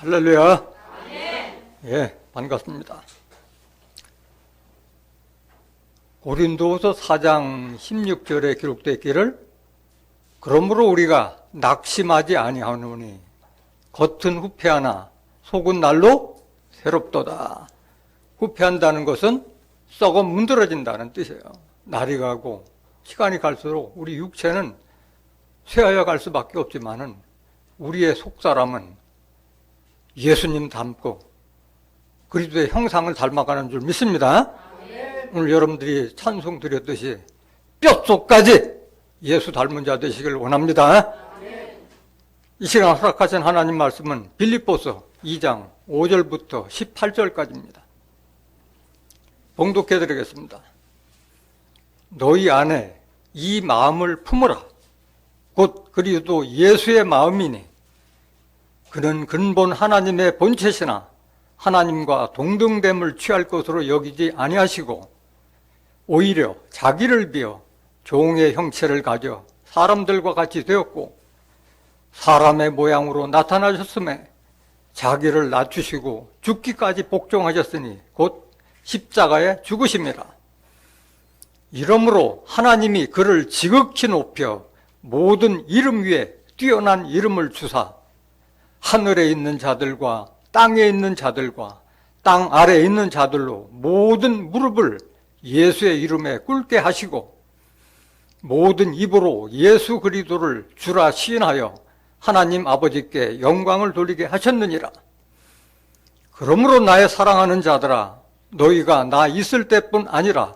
할렐루야. 예, 반갑습니다. 고린도후서 4장 16절에 기록되어 있기를 그러므로 우리가 낙심하지 아니하노니 겉은 후패하나 속은 날로 새롭도다. 후패한다는 것은 썩어 문드러진다는 뜻이에요. 날이 가고 시간이 갈수록 우리 육체는 쇠하여 갈 수밖에 없지만은 우리의 속사람은 예수님 닮고 그리스도의 형상을 닮아가는 줄 믿습니다. 오늘 여러분들이 찬송 드렸듯이 뼛속까지 예수 닮은 자 되시길 원합니다. 이 시간 허락하신 하나님 말씀은 빌립보서 2장 5절부터 18절까지입니다. 봉독해 드리겠습니다. 너희 안에 이 마음을 품으라. 곧 그리스도 예수의 마음이니 그는 근본 하나님의 본체시나 하나님과 동등됨을 취할 것으로 여기지 아니하시고 오히려 자기를 비어 종의 형체를 가져 사람들과 같이 되었고 사람의 모양으로 나타나셨음에 자기를 낮추시고 죽기까지 복종하셨으니 곧 십자가에 죽으심이라. 이러므로 하나님이 그를 지극히 높여 모든 이름 위에 뛰어난 이름을 주사 하늘에 있는 자들과 땅에 있는 자들과 땅 아래에 있는 자들로 모든 무릎을 예수의 이름에 꿇게 하시고 모든 입으로 예수 그리스도를 주라 시인하여 하나님 아버지께 영광을 돌리게 하셨느니라. 그러므로 나의 사랑하는 자들아, 너희가 나 있을 때뿐 아니라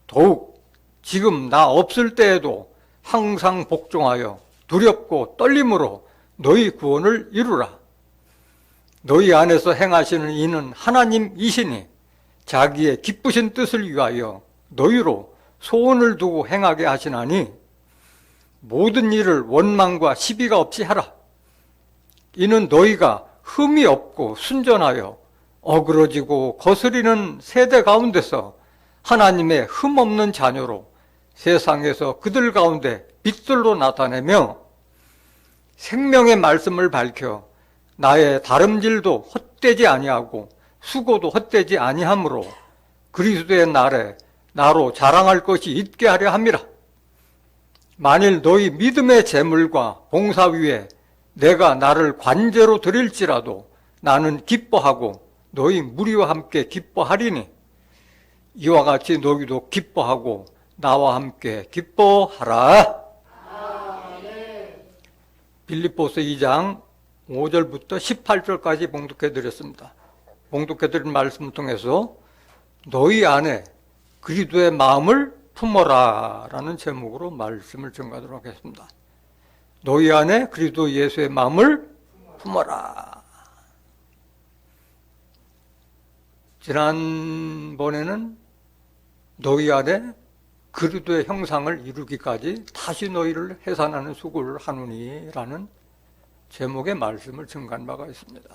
더욱 지금 나 없을 때에도 항상 복종하여 두렵고 떨림으로 너희 구원을 이루라. 너희 안에서 행하시는 이는 하나님이시니 자기의 기쁘신 뜻을 위하여 너희로 소원을 두고 행하게 하시나니 모든 일을 원망과 시비가 없이 하라. 이는 너희가 흠이 없고 순전하여 어그러지고 거스리는 세대 가운데서 하나님의 흠 없는 자녀로 세상에서 그들 가운데 빛들로 나타내며 생명의 말씀을 밝혀 나의 다름질도 헛되지 아니하고 수고도 헛되지 아니하므로 그리스도의 날에 나로 자랑할 것이 있게 하려 함이라. 만일 너희 믿음의 재물과 봉사 위에 내가 나를 관제로 드릴지라도 나는 기뻐하고 너희 무리와 함께 기뻐하리니 이와 같이 너희도 기뻐하고 나와 함께 기뻐하라. 빌립보서 2장 5절부터 18절까지 봉독해 드렸습니다. 봉독해 드린 말씀을 통해서 너희 안에 그리스도의 마음을 품어라 라는 제목으로 말씀을 전가하도록 하겠습니다. 너희 안에 그리스도 예수의 마음을 품어라. 지난번에는 너희 안에 그리스도의 형상을 이루기까지 다시 너희를 해산하는 수고를 하노니 라는 제목의 말씀을 증가한 바가 있습니다.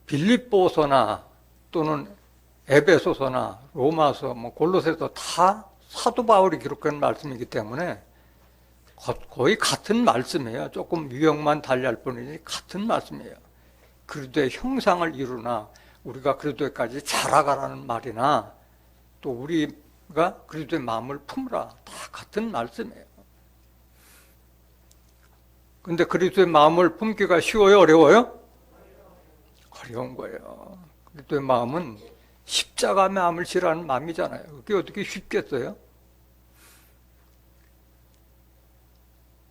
빌립보서나 또는 에베소서나 로마서, 골로새서 다 사도 바울이 기록한 말씀이기 때문에 거의 같은 말씀이에요. 조금 유형만 달리할 뿐이지 같은 말씀이에요. 그리스도의 형상을 이루나 우리가 그리스도까지 자라가라는 말이나 또 우리가 그리스도의 마음을 품으라 다 같은 말씀이에요. 근데 그리스도의 마음을 품기가 쉬워요? 어려워요? 어려운 거예요. 그리스도의 마음은 십자가 마음을 지라는 마음이잖아요. 그게 어떻게 쉽겠어요?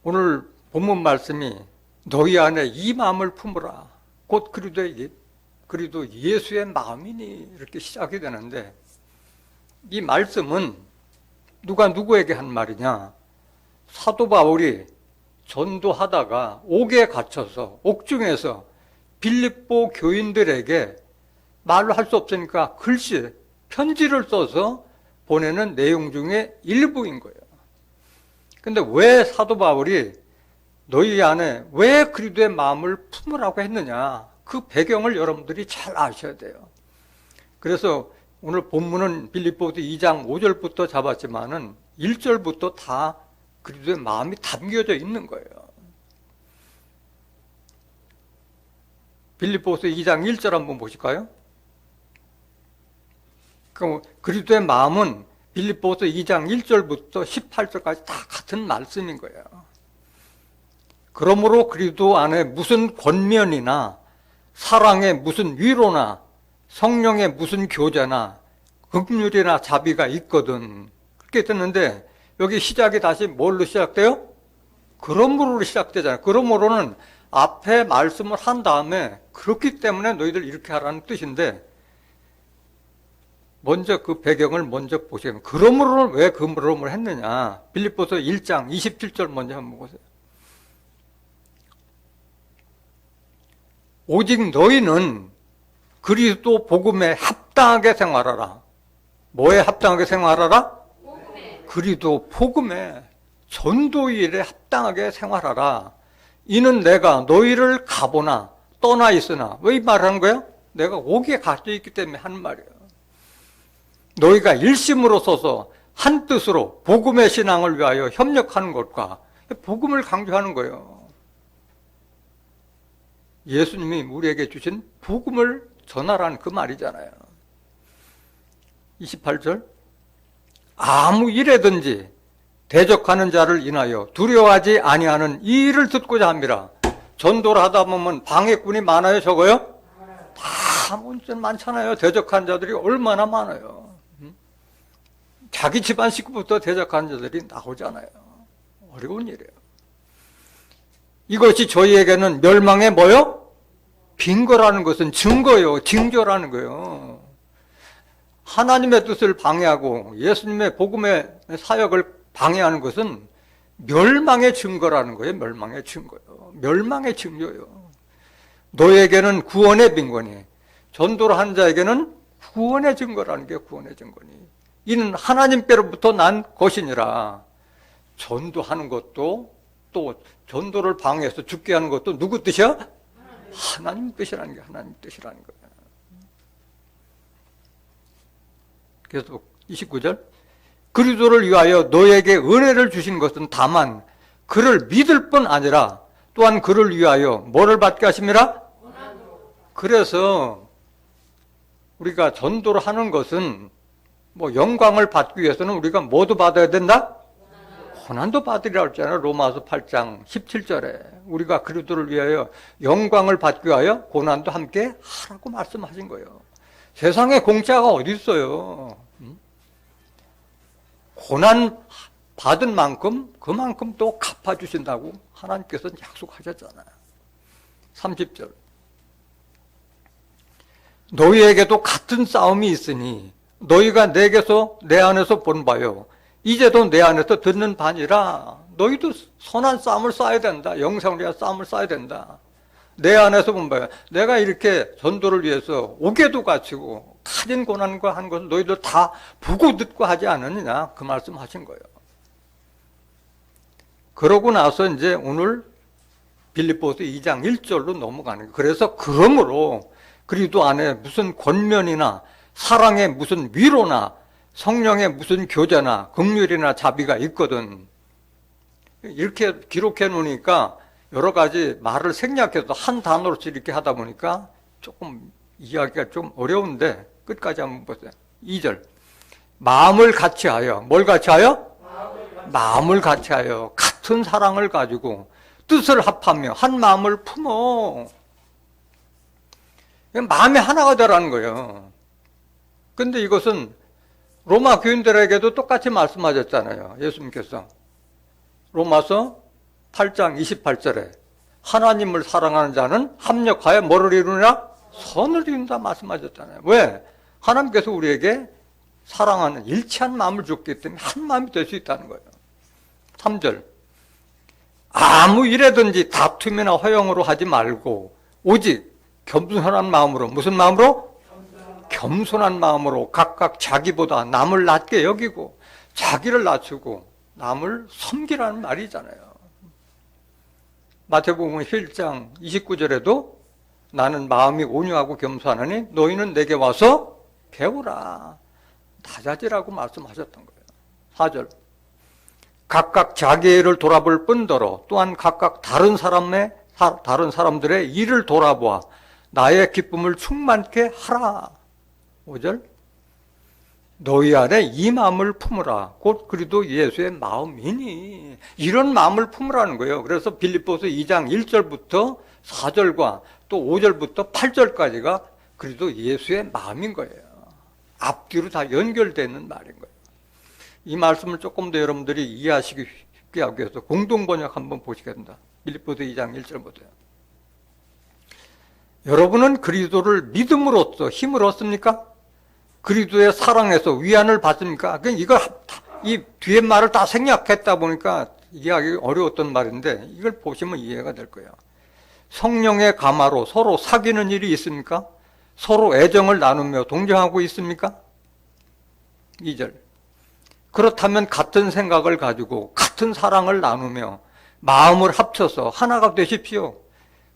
오늘 본문 말씀이 너희 안에 이 마음을 품으라. 곧 그리스도 예수의 마음이니 이렇게 시작이 되는데 이 말씀은 누가 누구에게 한 말이냐? 사도 바울이 전도하다가 옥에 갇혀서 옥중에서 빌립보 교인들에게 말로 할 수 없으니까 글씨, 편지를 써서 보내는 내용 중에 일부인 거예요. 근데 왜 사도 바울이 너희 안에 왜 그리스도의 마음을 품으라고 했느냐? 그 배경을 여러분들이 잘 아셔야 돼요. 그래서 오늘 본문은 빌립보서 2장 5절부터 잡았지만은 1절부터 다 그리스도의 마음이 담겨져 있는 거예요. 빌립보서 2장 1절 한번 보실까요? 그리스도의 마음은 빌립보서 2장 1절부터 18절까지 다 같은 말씀인 거예요. 그러므로 그리스도 안에 무슨 권면이나 사랑의 무슨 위로나 성령의 무슨 교제나 긍휼이나 자비가 있거든. 그렇게 됐는데 여기 시작이 다시 뭘로 시작돼요? 그러므로로 시작되잖아요. 그러므로는 앞에 말씀을 한 다음에 그렇기 때문에 너희들 이렇게 하라는 뜻인데 먼저 그 배경을 먼저 보시면 그러므로는 왜 그러므로 했느냐. 빌립보서 1장 27절 먼저 한번 보세요. 오직 너희는 그리스도 복음에 합당하게 생활하라. 뭐에 합당하게 생활하라? 복음에. 그리스도 복음에 전도 일에 합당하게 생활하라. 이는 내가 너희를 가보나 떠나 있으나. 왜 이 말을 하는 거예요? 내가 오기에 갇혀 있기 때문에 하는 말이에요. 너희가 일심으로 서서 한 뜻으로 복음의 신앙을 위하여 협력하는 것과 복음을 강조하는 거예요. 예수님이 우리에게 주신 복음을 전하라는 그 말이잖아요. 28절 아무 일에든지 대적하는 자를 인하여 두려워하지 아니하는 이 일을 듣고자 합니다. 전도를 하다 보면 방해꾼이 많아요, 적어요? 다 문제는 많잖아요. 대적하는 자들이 얼마나 많아요. 자기 집안 식구부터 대적하는 자들이 나오잖아요. 어려운 일이에요. 이것이 저희에게는 멸망의 뭐요? 빈거라는 것은 증거요, 징조라는 거예요. 하나님의 뜻을 방해하고 예수님의 복음의 사역을 방해하는 것은 멸망의 증거라는 거예요. 멸망의 증거요. 멸망의 증거요. 너에게는 구원의 빈거니 전도를 하는 자에게는 구원의 증거라는 게 구원의 증거니 이는 하나님께로부터 난 것이니라. 전도하는 것도 또 전도를 방해해서 죽게 하는 것도 누구 뜻이야? 하나님 뜻이라는 게 하나님 뜻이라는 거예요. 그래서 29절 그리스도를 위하여 너에게 은혜를 주신 것은 다만 그를 믿을 뿐 아니라 또한 그를 위하여 뭐를 받게 하심이라? 그래서 우리가 전도를 하는 것은 뭐 영광을 받기 위해서는 우리가 뭐도 받아야 된다? 고난도 받으리라고 했잖아요. 로마서 8장 17절에 우리가 그리스도를 위하여 영광을 받기 위하여 고난도 함께 하라고 말씀하신 거예요. 세상에 공짜가 어디 있어요? 고난 받은 만큼 그만큼 또 갚아주신다고 하나님께서는 약속하셨잖아요. 30절 너희에게도 같은 싸움이 있으니 너희가 내게서 내 안에서 본 바요 이제도 내 안에서 듣는 바니라. 너희도 선한 싸움을 싸야 된다. 영생을 위한 싸움을 싸야 된다. 내 안에서 본 바요. 내가 이렇게 전도를 위해서 옥에도 갇히고 가진 고난과 한 것을 너희들 다 보고 듣고 하지 않느냐 그 말씀 하신 거예요. 그러고 나서 이제 오늘 빌립보서 2장 1절로 넘어가는 거예요. 그래서 그러므로 그리스도 안에 무슨 권면이나 사랑의 무슨 위로나 성령의 무슨 교제나 긍휼이나 자비가 있거든. 이렇게 기록해 놓으니까 여러 가지 말을 생략해서 한 단어로서 이렇게 하다 보니까 조금 이야기가 좀 어려운데 끝까지 한번 보세요. 2절 마음을 같이하여 뭘 같이하여? 마음을 같이하여 같은 사랑을 가지고 뜻을 합하며 한 마음을 품어. 마음이 하나가 되라는 거예요. 근데 이것은 로마 교인들에게도 똑같이 말씀하셨잖아요. 예수님께서 로마서 8장 28절에 하나님을 사랑하는 자는 합력하여 뭐를 이루느냐? 선을 이룬다 말씀하셨잖아요. 왜? 하나님께서 우리에게 사랑하는 일치한 마음을 줬기 때문에 한 마음이 될 수 있다는 거예요. 3절 아무 일에든지 다툼이나 허영으로 하지 말고 오직 겸손한 마음으로 무슨 마음으로? 겸손한 마음으로 각각 자기보다 남을 낮게 여기고 자기를 낮추고 남을 섬기라는 말이잖아요. 마태복음 1장 29절에도 나는 마음이 온유하고 겸손하니 너희는 내게 와서 배우라. 낮아지라고 말씀하셨던 거예요. 4절 각각 자기의 일을 돌아볼 뿐더러 또한 각각 다른 사람들의 일을 돌아보아 나의 기쁨을 충만케 하라. 5절. 너희 안에 이 마음을 품으라. 곧 그리도 예수의 마음이니. 이런 마음을 품으라는 거예요. 그래서 빌립보서 2장 1절부터 4절과 또 5절부터 8절까지가 그리도 예수의 마음인 거예요. 앞뒤로 다 연결되는 말인 거예요. 이 말씀을 조금 더 여러분들이 이해하시기 쉽게 하기 위해서 공동번역 한번 보시겠습니다. 빌립보서 2장 1절 보세요. 여러분은 그리스도를 믿음으로써 힘을 얻습니까? 그리스도의 사랑에서 위안을 받습니까? 이 뒤에 말을 다 생략했다 보니까 이해하기 어려웠던 말인데 이걸 보시면 이해가 될 거예요. 성령의 감화로 서로 사귀는 일이 있습니까? 서로 애정을 나누며 동정하고 있습니까? 2절. 그렇다면 같은 생각을 가지고 같은 사랑을 나누며 마음을 합쳐서 하나가 되십시오.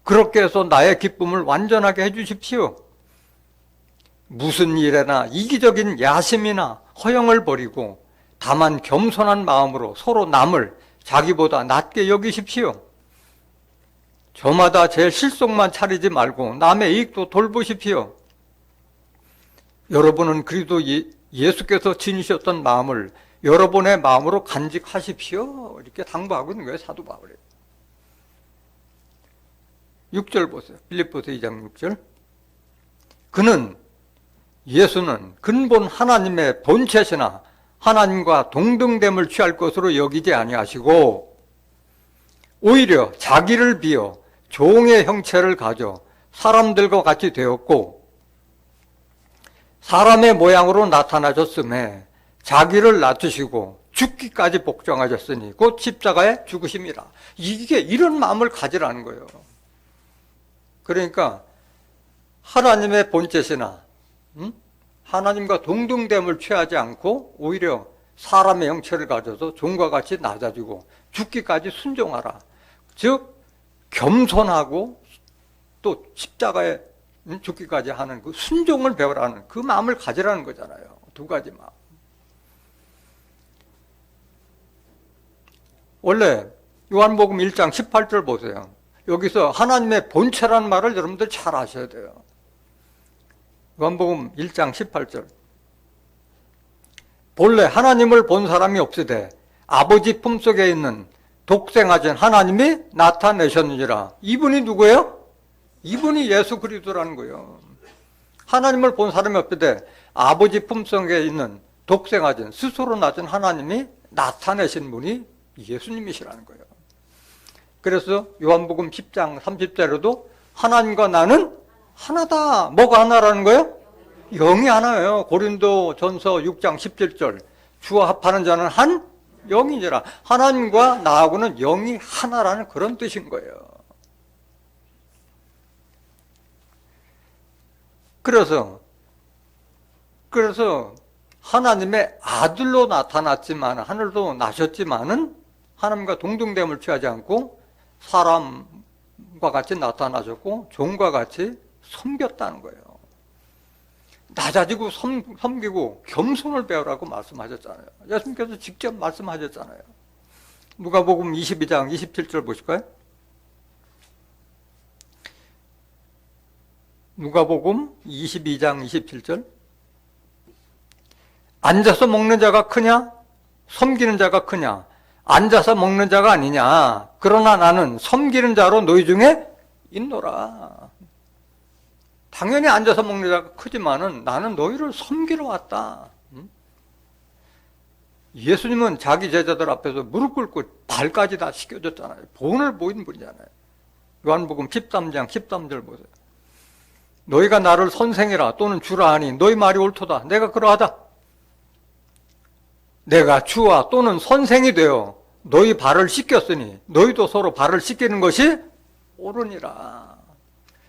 그렇게 해서 나의 기쁨을 완전하게 해주십시오. 무슨 일에나 이기적인 야심이나 허영을 버리고 다만 겸손한 마음으로 서로 남을 자기보다 낮게 여기십시오. 저마다 제 실속만 차리지 말고 남의 이익도 돌보십시오. 여러분은 그리스도 예수께서 지니셨던 마음을 여러분의 마음으로 간직하십시오. 이렇게 당부하고 있는 거예요, 사도 바울이. 6절 보세요. 빌립보서 2장 6절. 예수는 근본 하나님의 본체시나 하나님과 동등됨을 취할 것으로 여기지 아니하시고 오히려 자기를 비어 종의 형체를 가져 사람들과 같이 되었고 사람의 모양으로 나타나셨음에 자기를 낮추시고 죽기까지 복종하셨으니 곧 십자가에 죽으심이라. 이게 이런 마음을 가지라는 거예요. 그러니까 하나님의 본체시나 하나님과 동등됨을 취하지 않고 오히려 사람의 형체를 가져서 종과 같이 낮아지고 죽기까지 순종하라. 즉 겸손하고 또 십자가에 죽기까지 하는 그 순종을 배우라는 그 마음을 가지라는 거잖아요. 두 가지 마음. 원래 요한복음 1장 18절 보세요. 여기서 하나님의 본체라는 말을 여러분들 잘 아셔야 돼요. 요한복음 1장 18절. 본래 하나님을 본 사람이 없으되 아버지 품속에 있는 독생하신 하나님이 나타내셨느니라. 이분이 누구예요? 이분이 예수 그리스도라는 거예요. 하나님을 본 사람이 없으되 아버지 품속에 있는 독생하신 스스로 낮은 하나님이 나타내신 분이 예수님이시라는 거예요. 그래서 요한복음 10장 30절에도 하나님과 나는 하나다. 뭐가 하나라는 거예요? 영이 하나예요. 고린도 전서 6장 17절. 주와 합하는 자는 한 영이니라. 하나님과 나하고는 영이 하나라는 그런 뜻인 거예요. 그래서 하나님의 아들로 나타났지만, 하늘도 나셨지만은 하나님과 동등됨을 취하지 않고 사람과 같이 나타나셨고 종과 같이 섬겼다는 거예요. 낮아지고 섬기고 겸손을 배우라고 말씀하셨잖아요. 예수님께서 직접 말씀하셨잖아요. 누가복음 22장 27절 보실까요? 누가복음 22장 27절. 앉아서 먹는 자가 크냐? 섬기는 자가 크냐? 앉아서 먹는 자가 아니냐? 그러나 나는 섬기는 자로 너희 중에 있노라. 당연히 앉아서 먹는 자가 크지만은 나는 너희를 섬기러 왔다. 예수님은 자기 제자들 앞에서 무릎 꿇고 발까지 다 씻겨줬잖아요. 본을 보인 분이잖아요. 요한복음 13장 13절 보세요. 너희가 나를 선생이라 또는 주라 하니 너희 말이 옳도다. 내가 그러하다. 내가 주와 또는 선생이 되어 너희 발을 씻겼으니 너희도 서로 발을 씻기는 것이 옳으니라.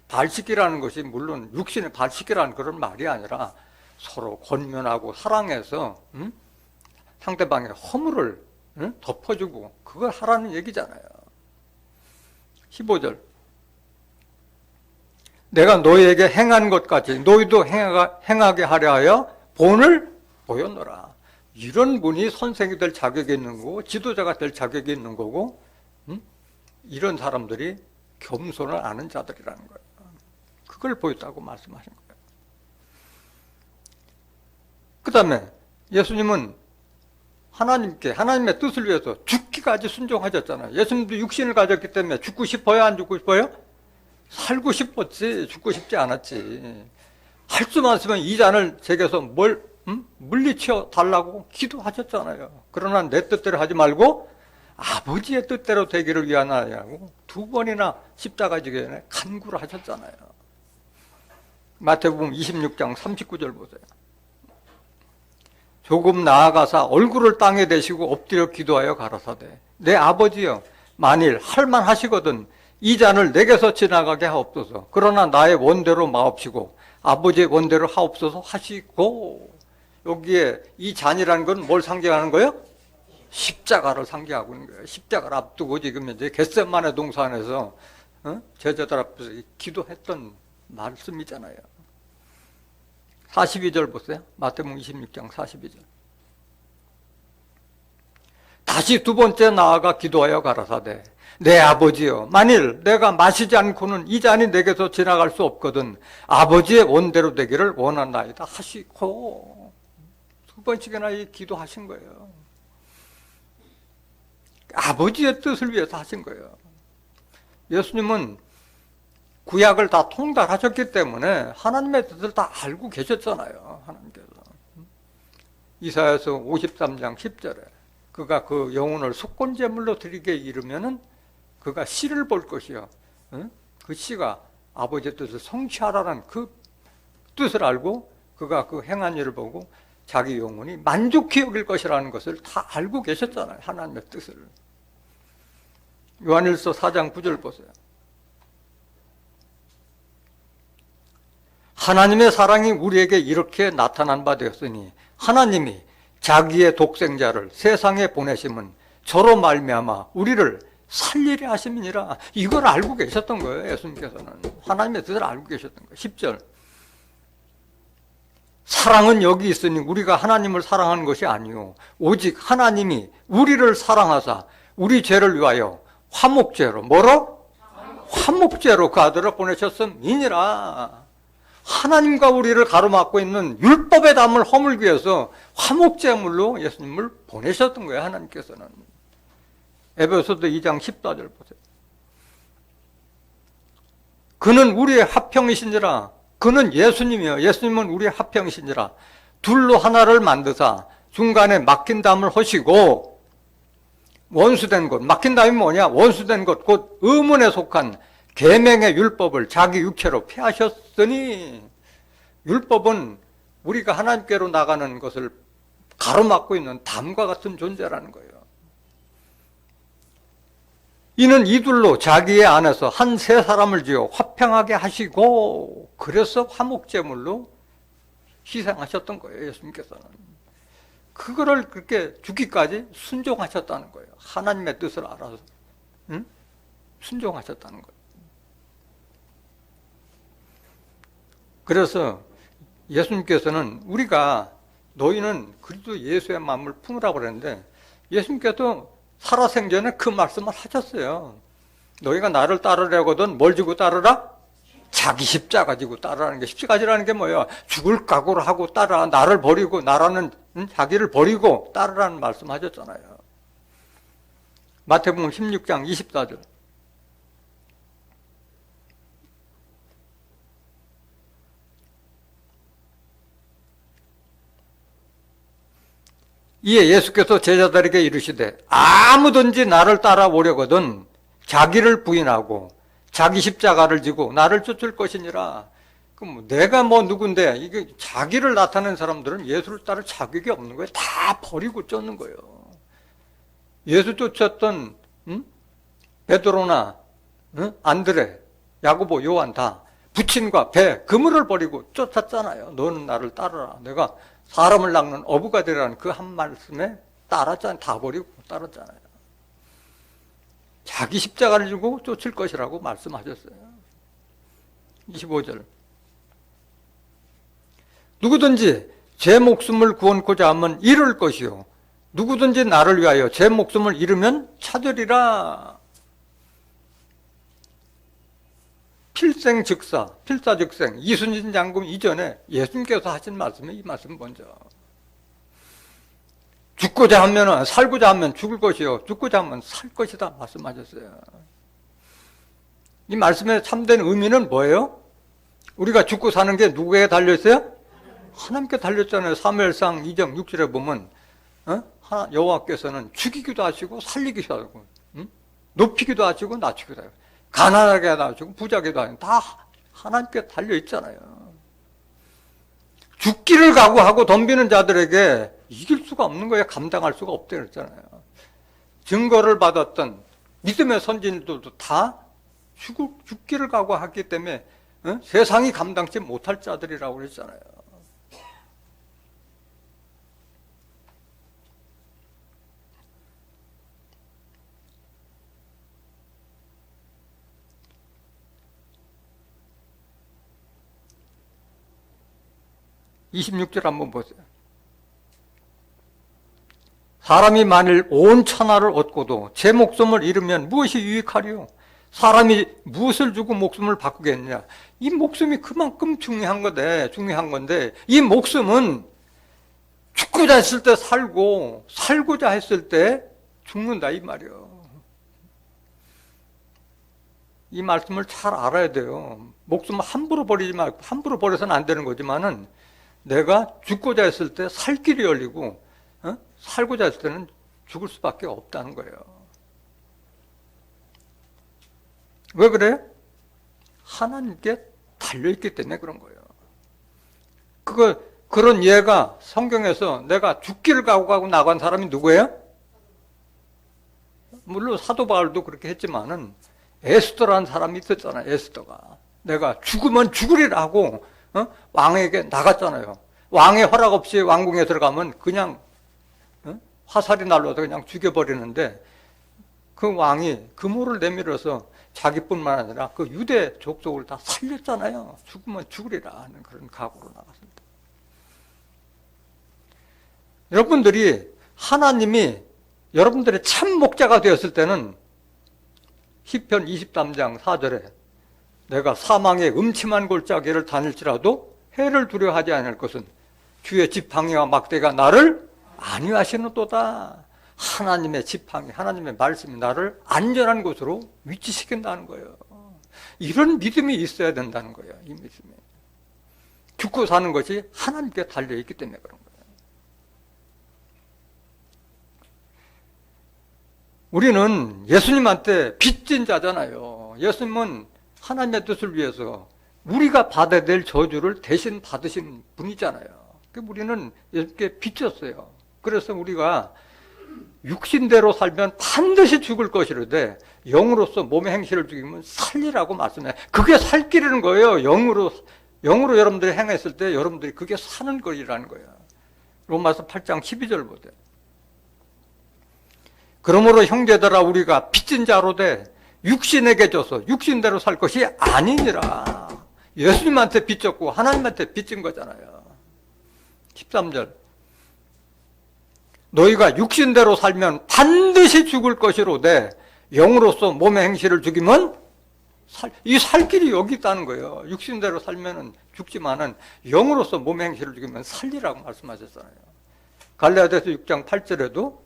발 씻기라는 것이 물론 육신의 발 씻기라는 그런 말이 아니라 서로 권면하고 사랑해서 상대방의 허물을 덮어주고 그걸 하라는 얘기잖아요. 15절. 내가 너희에게 행한 것 같이 너희도 행하게 하려 하여 본을 보였노라. 이런 분이 선생이 될 자격이 있는 거고 지도자가 될 자격이 있는 거고 이런 사람들이 겸손을 아는 자들이라는 거예요. 그걸 보였다고 말씀하신 거예요. 그 다음에 예수님은 하나님의 뜻을 위해서 죽기까지 순종하셨잖아요. 예수님도 육신을 가졌기 때문에 죽고 싶어요? 안 죽고 싶어요? 살고 싶었지, 죽고 싶지 않았지. 할 수만 있으면 이 잔을 제게서 물리쳐 달라고 기도하셨잖아요. 그러나 내 뜻대로 하지 말고 아버지의 뜻대로 되기를 위하나라고 2번이나 십자가 지게 간구를 하셨잖아요. 마태복음 26장 39절 보세요. 조금 나아가사 얼굴을 땅에 대시고 엎드려 기도하여 가라사대 내 아버지여 만일 할만하시거든 이 잔을 내게서 지나가게 하옵소서. 그러나 나의 원대로 마옵시고 아버지의 원대로 하옵소서 하시고. 여기에 이 잔이라는 건 뭘 상징하는 거예요? 십자가를 상징하고 있는 거예요. 십자가를 앞두고 지금 이제 겟세마네 동산에서 제자들 앞에서 기도했던 말씀이잖아요. 42절 보세요. 마태복음 26장 42절. 다시 2번째 나아가 기도하여 가라사대 내 아버지여 만일 내가 마시지 않고는 이 잔이 내게서 지나갈 수 없거든 아버지의 원대로 되기를 원한나이다 하시고 2번씩이나 기도하신 거예요. 아버지의 뜻을 위해서 하신 거예요. 예수님은 구약을 다 통달하셨기 때문에 하나님의 뜻을 다 알고 계셨잖아요. 하나님께서. 이사야서 53장 10절에 그가 그 영혼을 속건제물로 드리게 이르면은 그가 씨를 볼 것이요. 그 씨가 아버지의 뜻을 성취하라는 그 뜻을 알고 그가 그 행한 일을 보고 자기 영혼이 만족히 여길 것이라는 것을 다 알고 계셨잖아요. 하나님의 뜻을. 요한일서 4장 9절 보세요. 하나님의 사랑이 우리에게 이렇게 나타난 바 되었으니 하나님이 자기의 독생자를 세상에 보내심은 저로 말미암아 우리를 살리려 하심이니라. 이걸 알고 계셨던 거예요. 예수님께서는 하나님의 뜻을 알고 계셨던 거예요. 10절 사랑은 여기 있으니 우리가 하나님을 사랑하는 것이 아니요 오직 하나님이 우리를 사랑하사 우리 죄를 위하여 화목제로 뭐로? 화목제로 그 아들을 보내셨음이니라. 하나님과 우리를 가로막고 있는 율법의 담을 허물기 위해서 화목제물로 예수님을 보내셨던 거예요. 하나님께서는. 에베소서 2장 14절 보세요. 그는 우리의 화평이신지라. 그는 예수님이요 예수님은 우리의 화평이신지라. 둘로 하나를 만드사 중간에 막힌 담을 허시고 원수된 것. 막힌 담이 뭐냐? 원수된 것 곧 의문에 속한 계명의 율법을 자기 육체로 폐하셨으니. 율법은 우리가 하나님께로 나가는 것을 가로막고 있는 담과 같은 존재라는 거예요. 이는 이둘로 자기의 안에서 한 세 사람을 지어 화평하게 하시고 그래서 화목제물로 희생하셨던 거예요. 예수님께서는. 그거를 그렇게 죽기까지 순종하셨다는 거예요. 하나님의 뜻을 알아서 순종하셨다는 거예요. 그래서 예수님께서는 우리가 너희는 그리스도 예수의 마음을 품으라고 그랬는데 예수님께서 살아생전에 그 말씀을 하셨어요. 너희가 나를 따르려거든 뭘 지고 따르라? 자기 십자가 지고 따르라는 게 십자가지라는 게 뭐예요? 죽을 각오를 하고 따라 나를 버리고 나라는 자기를 버리고 따르라는 말씀 하셨잖아요. 마태복음 16장 24절 이에 예수께서 제자들에게 이르시되 아무든지 나를 따라오려거든 자기를 부인하고 자기 십자가를 지고 나를 쫓을 것이니라. 그럼 내가 누군데 이게 자기를 나타내는 사람들은 예수를 따를 자격이 없는 거예요. 다 버리고 쫓는 거예요. 예수 쫓았던 베드로나 안드레, 야고보, 요한 다 부친과 배, 그물을 버리고 쫓았잖아요. 너는 나를 따르라. 내가 사람을 낚는 어부가 되라는 그 한 말씀에 따랐잖아요. 다 버리고 따랐잖아요. 자기 십자가를 지고 쫓을 것이라고 말씀하셨어요. 25절 누구든지 제 목숨을 구원코자 하면 잃을 것이요 누구든지 나를 위하여 제 목숨을 잃으면 찾으리라. 필사즉생, 이순신 장군 이전에 예수님께서 하신 말씀이 이 말씀 먼저. 죽고자 하면 살고자 하면 죽을 것이요 죽고자 하면 살 것이다 말씀하셨어요. 이 말씀의 참된 의미는 뭐예요? 우리가 죽고 사는 게 누구에게 달려있어요? 하나님께 달렸잖아요. 사무엘상 2장 6절에 보면 여호와께서는 죽이기도 하시고 살리기도 하고 높이기도 하시고 낮추기도 하고 가난하게 하시고 부자기도 하고 다 하나님께 달려있잖아요. 죽기를 각오하고 덤비는 자들에게 이길 수가 없는 거예요. 감당할 수가 없다 그랬잖아요. 증거를 받았던 믿음의 선진들도 다 죽기를 각오하기 때문에 세상이 감당치 못할 자들이라고 그랬잖아요. (26절) 한번 보세요. 사람이 만일 온 천하를 얻고도 제 목숨을 잃으면 무엇이 유익하리요? 사람이 무엇을 주고 목숨을 바꾸겠느냐? 이 목숨이 그만큼 중요한 건데 이 목숨은 죽고자 했을 때 살고 살고자 했을 때 죽는다 이 말이요. 이 말씀을 잘 알아야 돼요. 목숨을 함부로 버리지 말고, 함부로 버려서는 안 되는 거지만은 내가 죽고자 했을 때 살 길이 열리고 살고자 했을 때는 죽을 수밖에 없다는 거예요. 왜 그래요? 하나님께 달려있기 때문에 그런 거예요. 그런 예가 성경에서 내가 죽기를 각오하고 나간 사람이 누구예요? 물론 사도 바울도 그렇게 했지만은 에스더라는 사람이 있었잖아요. 에스더가 내가 죽으면 죽으리라 하고 왕에게 나갔잖아요. 왕의 허락 없이 왕궁에 들어가면 그냥 화살이 날라와서 그냥 죽여버리는데 그 왕이 금호를 내밀어서 자기뿐만 아니라 그 유대 족속을 다 살렸잖아요. 죽으면 죽으리라 하는 그런 각오로 나갔습니다. 여러분들이 하나님이 여러분들의 참 목자가 되었을 때는 시편 23장 4절에 내가 사망의 음침한 골짜기를 다닐지라도 해를 두려워하지 않을 것은 주의 지팡이와 막대가 나를 안위하시는도다. 하나님의 지팡이, 하나님의 말씀이 나를 안전한 곳으로 위치시킨다는 거예요. 이런 믿음이 있어야 된다는 거예요. 이 믿음이. 죽고 사는 것이 하나님께 달려있기 때문에 그런 거예요. 우리는 예수님한테 빚진 자잖아요. 예수님은 하나님의 뜻을 위해서 우리가 받아야 될 저주를 대신 받으신 분이잖아요. 우리는 예수님께 빚졌어요. 그래서 우리가 육신대로 살면 반드시 죽을 것이로되 영으로서 몸의 행실을 죽이면 살리라고 말씀해요. 그게 살 길이라는 거예요. 영으로 여러분들이 행했을 때 여러분들이 그게 사는 거라는 거예요. 로마서 8장 12절 보세요. 그러므로 형제들아 우리가 빚진 자로 돼 육신에게 줘서 육신대로 살 것이 아니니라. 예수님한테 빚졌고 하나님한테 빚진 거잖아요. 13절 너희가 육신대로 살면 반드시 죽을 것이로되 영으로서 몸의 행실을 죽이면 이 살 길이 여기 있다는 거예요. 육신대로 살면 죽지만은 영으로서 몸의 행실을 죽이면 살리라고 말씀하셨잖아요. 갈라디아서 6장 8절에도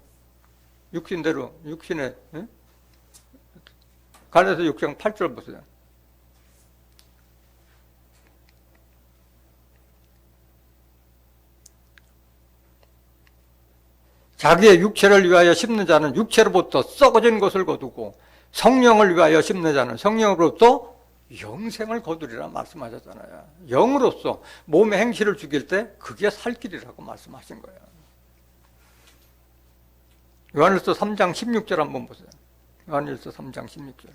갈라디아서 6장 8절 보세요. 자기의 육체를 위하여 심는 자는 육체로부터 썩어진 것을 거두고 성령을 위하여 심는 자는 성령으로부터 영생을 거두리라 말씀하셨잖아요. 영으로서 몸의 행실을 죽일 때 그게 살 길이라고 말씀하신 거예요. 요한일서 3장 16절 한번 보세요. 요한일서 3장 16절.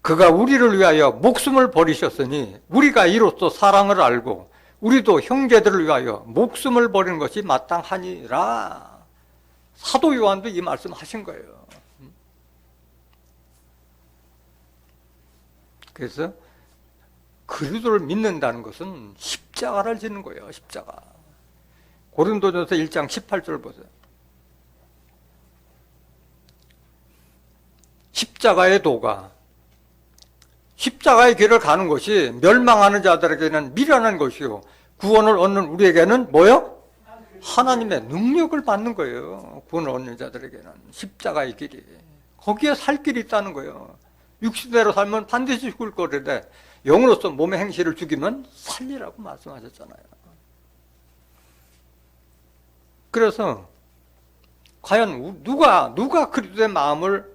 그가 우리를 위하여 목숨을 버리셨으니 우리가 이로써 사랑을 알고 우리도 형제들을 위하여 목숨을 버리는 것이 마땅하니라. 사도 요한도 이 말씀 하신 거예요. 그래서 그리스도를 믿는다는 것은 십자가를 지는 거예요. 십자가. 고린도전서 1장 18절 보세요. 십자가의 도가 십자가의 길을 가는 것이 멸망하는 자들에게는 미련한 것이요, 구원을 얻는 우리에게는 뭐요? 하나님의 능력을 받는 거예요. 구원을 얻는 자들에게는 십자가의 길이, 거기에 살 길이 있다는 거예요. 육신대로 살면 반드시 죽을 거리되 영으로서 몸의 행실을 죽이면 살리라고 말씀하셨잖아요. 그래서 과연 누가 그리스도의 마음을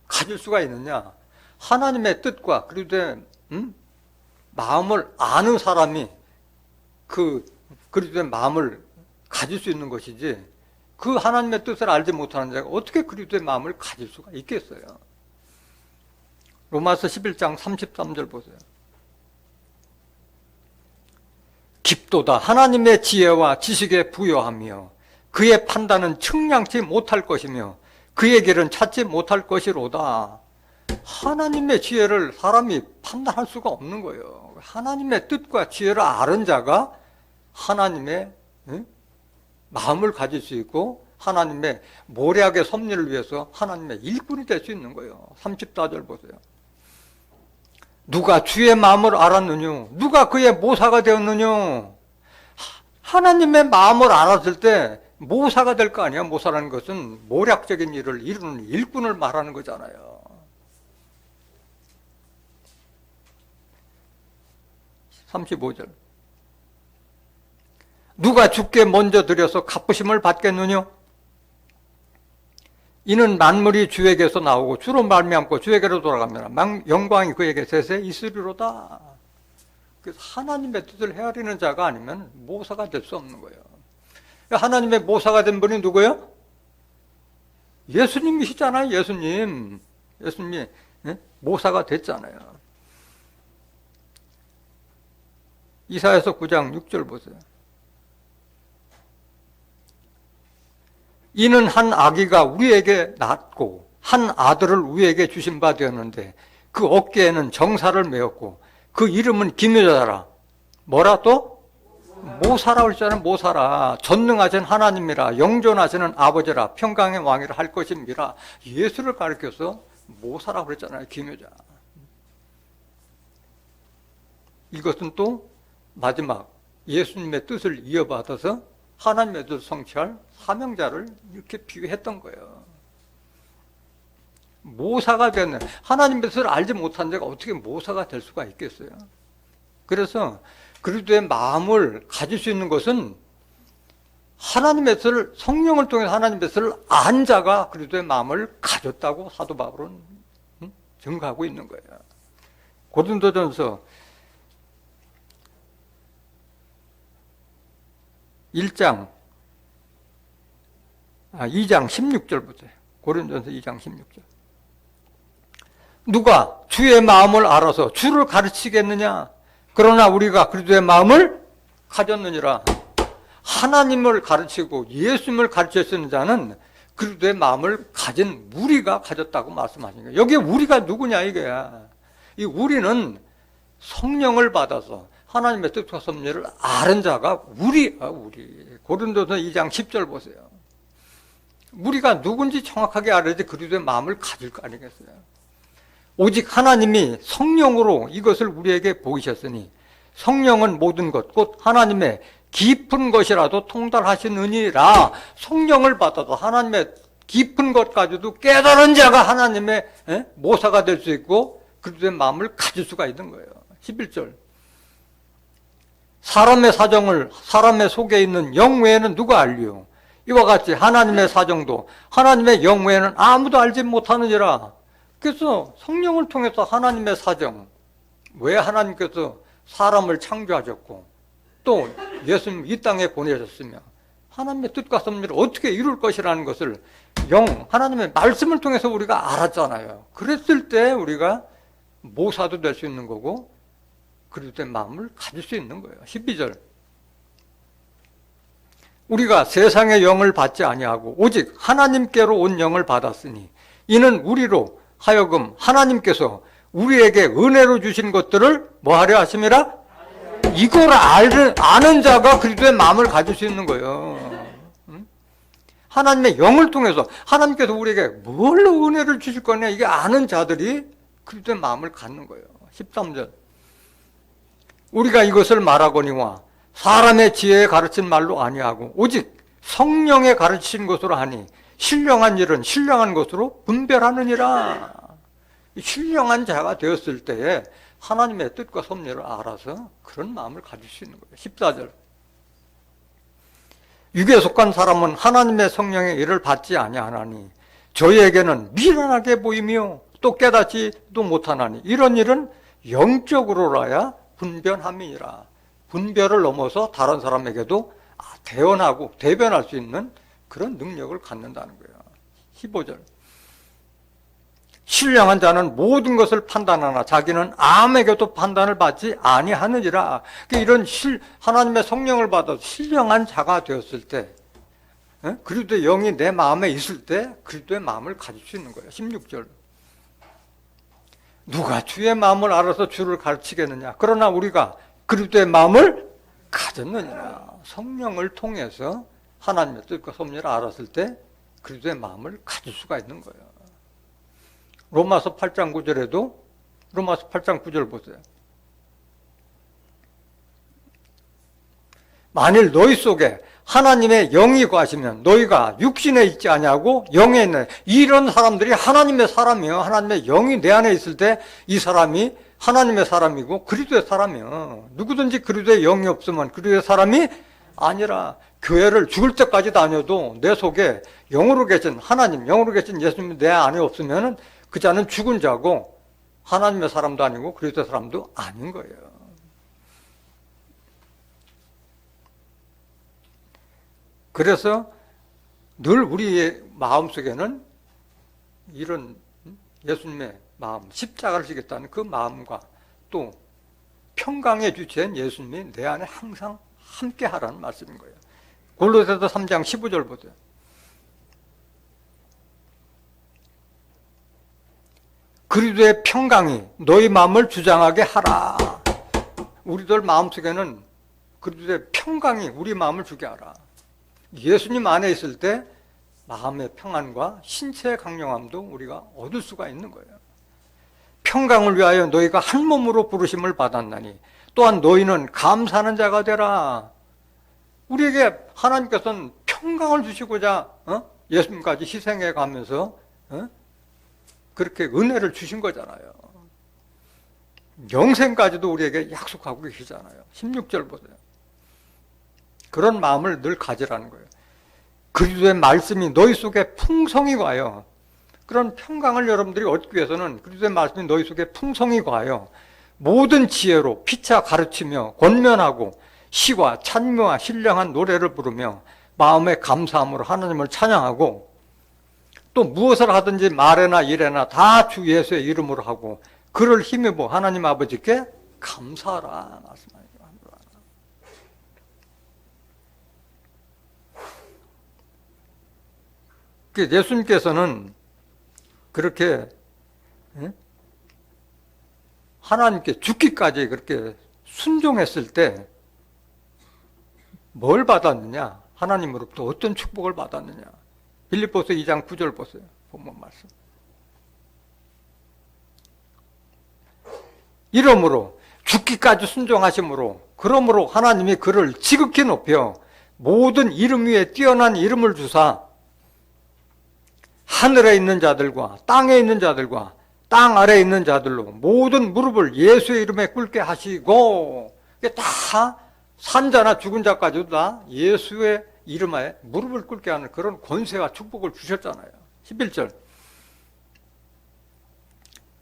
가질 수가 있느냐? 하나님의 뜻과 그리스도의 마음을 아는 사람이 그 그리스도의 마음을 가질 수 있는 것이지, 그 하나님의 뜻을 알지 못하는 자가 어떻게 그리스도의 마음을 가질 수가 있겠어요? 로마서 11장 33절 보세요. 깊도다 하나님의 지혜와 지식에 부여하며 그의 판단은 측량치 못할 것이며 그의 길은 찾지 못할 것이로다. 하나님의 지혜를 사람이 판단할 수가 없는 거예요. 하나님의 뜻과 지혜를 아는 자가 하나님의 마음을 가질 수 있고 하나님의 모략의 섭리를 위해서 하나님의 일꾼이 될 수 있는 거예요. 34절 보세요. 누가 주의 마음을 알았느냐? 누가 그의 모사가 되었느냐? 하나님의 마음을 알았을 때 모사가 될 거 아니야. 모사라는 것은 모략적인 일을 이루는 일꾼을 말하는 거잖아요. 35절. 누가 주께 먼저 드려서 갚으심을 받겠느냐? 이는 만물이 주에게서 나오고 주로 말미암고 주에게로 돌아갑니다. 영광이 그에게 세세 있으리로다. 그래서 하나님의 뜻을 헤아리는 자가 아니면 모사가 될 수 없는 거예요. 하나님의 모사가 된 분이 누구예요? 예수님이시잖아요. 예수님이 모사가 됐잖아요. 이사야서 9장 6절 보세요. 이는 한 아기가 우리에게 낳고 한 아들을 우리에게 주신 바 되었는데 그 어깨에는 정사를 메었고 그 이름은 기묘자라. 뭐라 또? 모사라 그랬잖아요. 모사라. 전능하신 하나님이라. 영존하시는 아버지라. 평강의 왕이라 할 것입니다. 예수를 가리켜서 모사라 그랬잖아요. 기묘자. 이것은 또 마지막 예수님의 뜻을 이어받아서 하나님의 뜻을 성취할 사명자를 이렇게 비유했던 거예요. 모사가 되는, 하나님의 뜻을 알지 못한 자가 어떻게 모사가 될 수가 있겠어요? 그래서 그리스도의 마음을 가질 수 있는 것은 하나님의 뜻을, 성령을 통해서 하나님의 뜻을 안 자가 그리스도의 마음을 가졌다고 사도 바울은 증거하고 있는 거예요. 고린도전서 2장 16절부터 고린도전서 2장 16절. 누가 주의 마음을 알아서 주를 가르치겠느냐? 그러나 우리가 그리스도의 마음을 가졌느니라. 하나님을 가르치고 예수님을 가르치시는 자는 그리스도의 마음을 가진 우리가 가졌다고 말씀하신 거예요. 여기에 우리가 누구냐 이거야. 이 우리는 성령을 받아서 하나님의 뜻과 섭리를 아는 자가 우리야, 우리. 고린도서 2장 10절 보세요. 우리가 누군지 정확하게 알아야지 그리스도의 마음을 가질 거 아니겠어요? 오직 하나님이 성령으로 이것을 우리에게 보이셨으니 성령은 모든 것, 곧 하나님의 깊은 것이라도 통달하시느니라. 성령을 받아서 하나님의 깊은 것 가지고도 깨달은 자가 하나님의 모사가 될 수 있고 그리스도의 마음을 가질 수가 있는 거예요. 11절. 사람의 사정을 사람의 속에 있는 영 외에는 누가 알리요? 이와 같이 하나님의 사정도 하나님의 영 외에는 아무도 알지 못하느니라. 그래서 성령을 통해서 하나님의 사정, 왜 하나님께서 사람을 창조하셨고 또 예수님 이 땅에 보내셨으며 하나님의 뜻과 섭리를 어떻게 이룰 것이라는 것을 하나님의 말씀을 통해서 우리가 알았잖아요. 그랬을 때 우리가 모사도 될 수 있는 거고 그리스도의 마음을 가질 수 있는 거예요. 12절. 우리가 세상의 영을 받지 아니하고 오직 하나님께로 온 영을 받았으니 이는 우리로 하여금 하나님께서 우리에게 은혜로 주신 것들을 뭐하려 하심이라? 이걸 아는 자가 그리스도의 마음을 가질 수 있는 거예요. 하나님의 영을 통해서 하나님께서 우리에게 뭘로 은혜를 주실 거냐, 이게 아는 자들이 그리스도의 마음을 갖는 거예요. 13절. 우리가 이것을 말하거니와 사람의 지혜에 가르친 말로 아니하고 오직 성령에 가르친 것으로 하니 신령한 일은 신령한 것으로 분별하느니라. 신령한 자가 되었을 때에 하나님의 뜻과 섭리를 알아서 그런 마음을 가질 수 있는 거예요. 14절. 육에 속한 사람은 하나님의 성령의 일을 받지 아니하나니 저희에게는 미련하게 보이며 또 깨닫지도 못하나니 이런 일은 영적으로라야 분별함이니라. 분별을 넘어서 다른 사람에게도 대언하고 대변할 수 있는 그런 능력을 갖는다는 거예요. 15절. 신령한 자는 모든 것을 판단하나 자기는 아무에게도 판단을 받지 아니하느니라. 이런 하나님의 성령을 받아서 신령한 자가 되었을 때, 그리스도의 영이 내 마음에 있을 때 그리스도의 마음을 가질 수 있는 거예요. 16절. 누가 주의 마음을 알아서 주를 가르치겠느냐. 그러나 우리가 그리스도의 마음을 가졌느니라. 성령을 통해서 하나님의 뜻과 섭리를 알았을 때 그리스도의 마음을 가질 수가 있는 거예요. 로마서 8장 9절에도 로마서 8장 9절 보세요. 만일 너희 속에 하나님의 영이 거하시면 너희가 육신에 있지 아니하고 영에 있는, 이런 사람들이 하나님의 사람이요, 하나님의 영이 내 안에 있을 때 이 사람이 하나님의 사람이고 그리스도의 사람이요. 누구든지 그리스도의 영이 없으면 그리스도의 사람이 아니라. 교회를 죽을 때까지 다녀도 내 속에 영으로 계신 하나님, 영으로 계신 예수님이 내 안에 없으면 그 자는 죽은 자고 하나님의 사람도 아니고 그리스도의 사람도 아닌 거예요. 그래서 늘 우리의 마음속에는 이런 예수님의 마음, 십자가를 지겠다는 그 마음과 또 평강의 주체인 예수님이 내 안에 항상 함께 하라는 말씀인 거예요. 골로새서 3장 15절 보세요. 그리스도의 평강이 너희 마음을 주장하게 하라. 우리들 마음속에는 그리스도의 평강이 우리 마음을 주게 하라. 예수님 안에 있을 때 마음의 평안과 신체의 강령함도 우리가 얻을 수가 있는 거예요. 평강을 위하여 너희가 한 몸으로 부르심을 받았나니 또한 너희는 감사하는 자가 되라. 우리에게 하나님께서는 평강을 주시고자 예수님까지 희생해 가면서 그렇게 은혜를 주신 거잖아요. 영생까지도 우리에게 약속하고 계시잖아요. 16절 보세요. 그런 마음을 늘 가지라는 거예요. 그리스도의 말씀이 너희 속에 풍성히 과하여, 그런 평강을 여러분들이 얻기 위해서는 그리스도의 말씀이 너희 속에 풍성히 과하여 모든 지혜로 피차 가르치며 권면하고 시와 찬미와 신령한 노래를 부르며 마음의 감사함으로 하나님을 찬양하고 또 무엇을 하든지 말에나 일에나 다 주 예수의 이름으로 하고 그를 힘입어 하나님 아버지께 감사하라 말씀합니다. 예수님께서는 그렇게 하나님께 죽기까지 그렇게 순종했을 때 뭘 받았느냐? 하나님으로부터 어떤 축복을 받았느냐? 빌립보서 2장 9절 보세요. 본문 말씀. 이러므로 죽기까지 순종하심으로, 그러므로 하나님이 그를 지극히 높여 모든 이름 위에 뛰어난 이름을 주사 하늘에 있는 자들과 땅에 있는 자들과 땅 아래에 있는 자들로 모든 무릎을 예수의 이름에 꿇게 하시고, 이게 다 산자나 죽은 자까지도 다 예수의 이름에 무릎을 꿇게 하는 그런 권세와 축복을 주셨잖아요. 11절.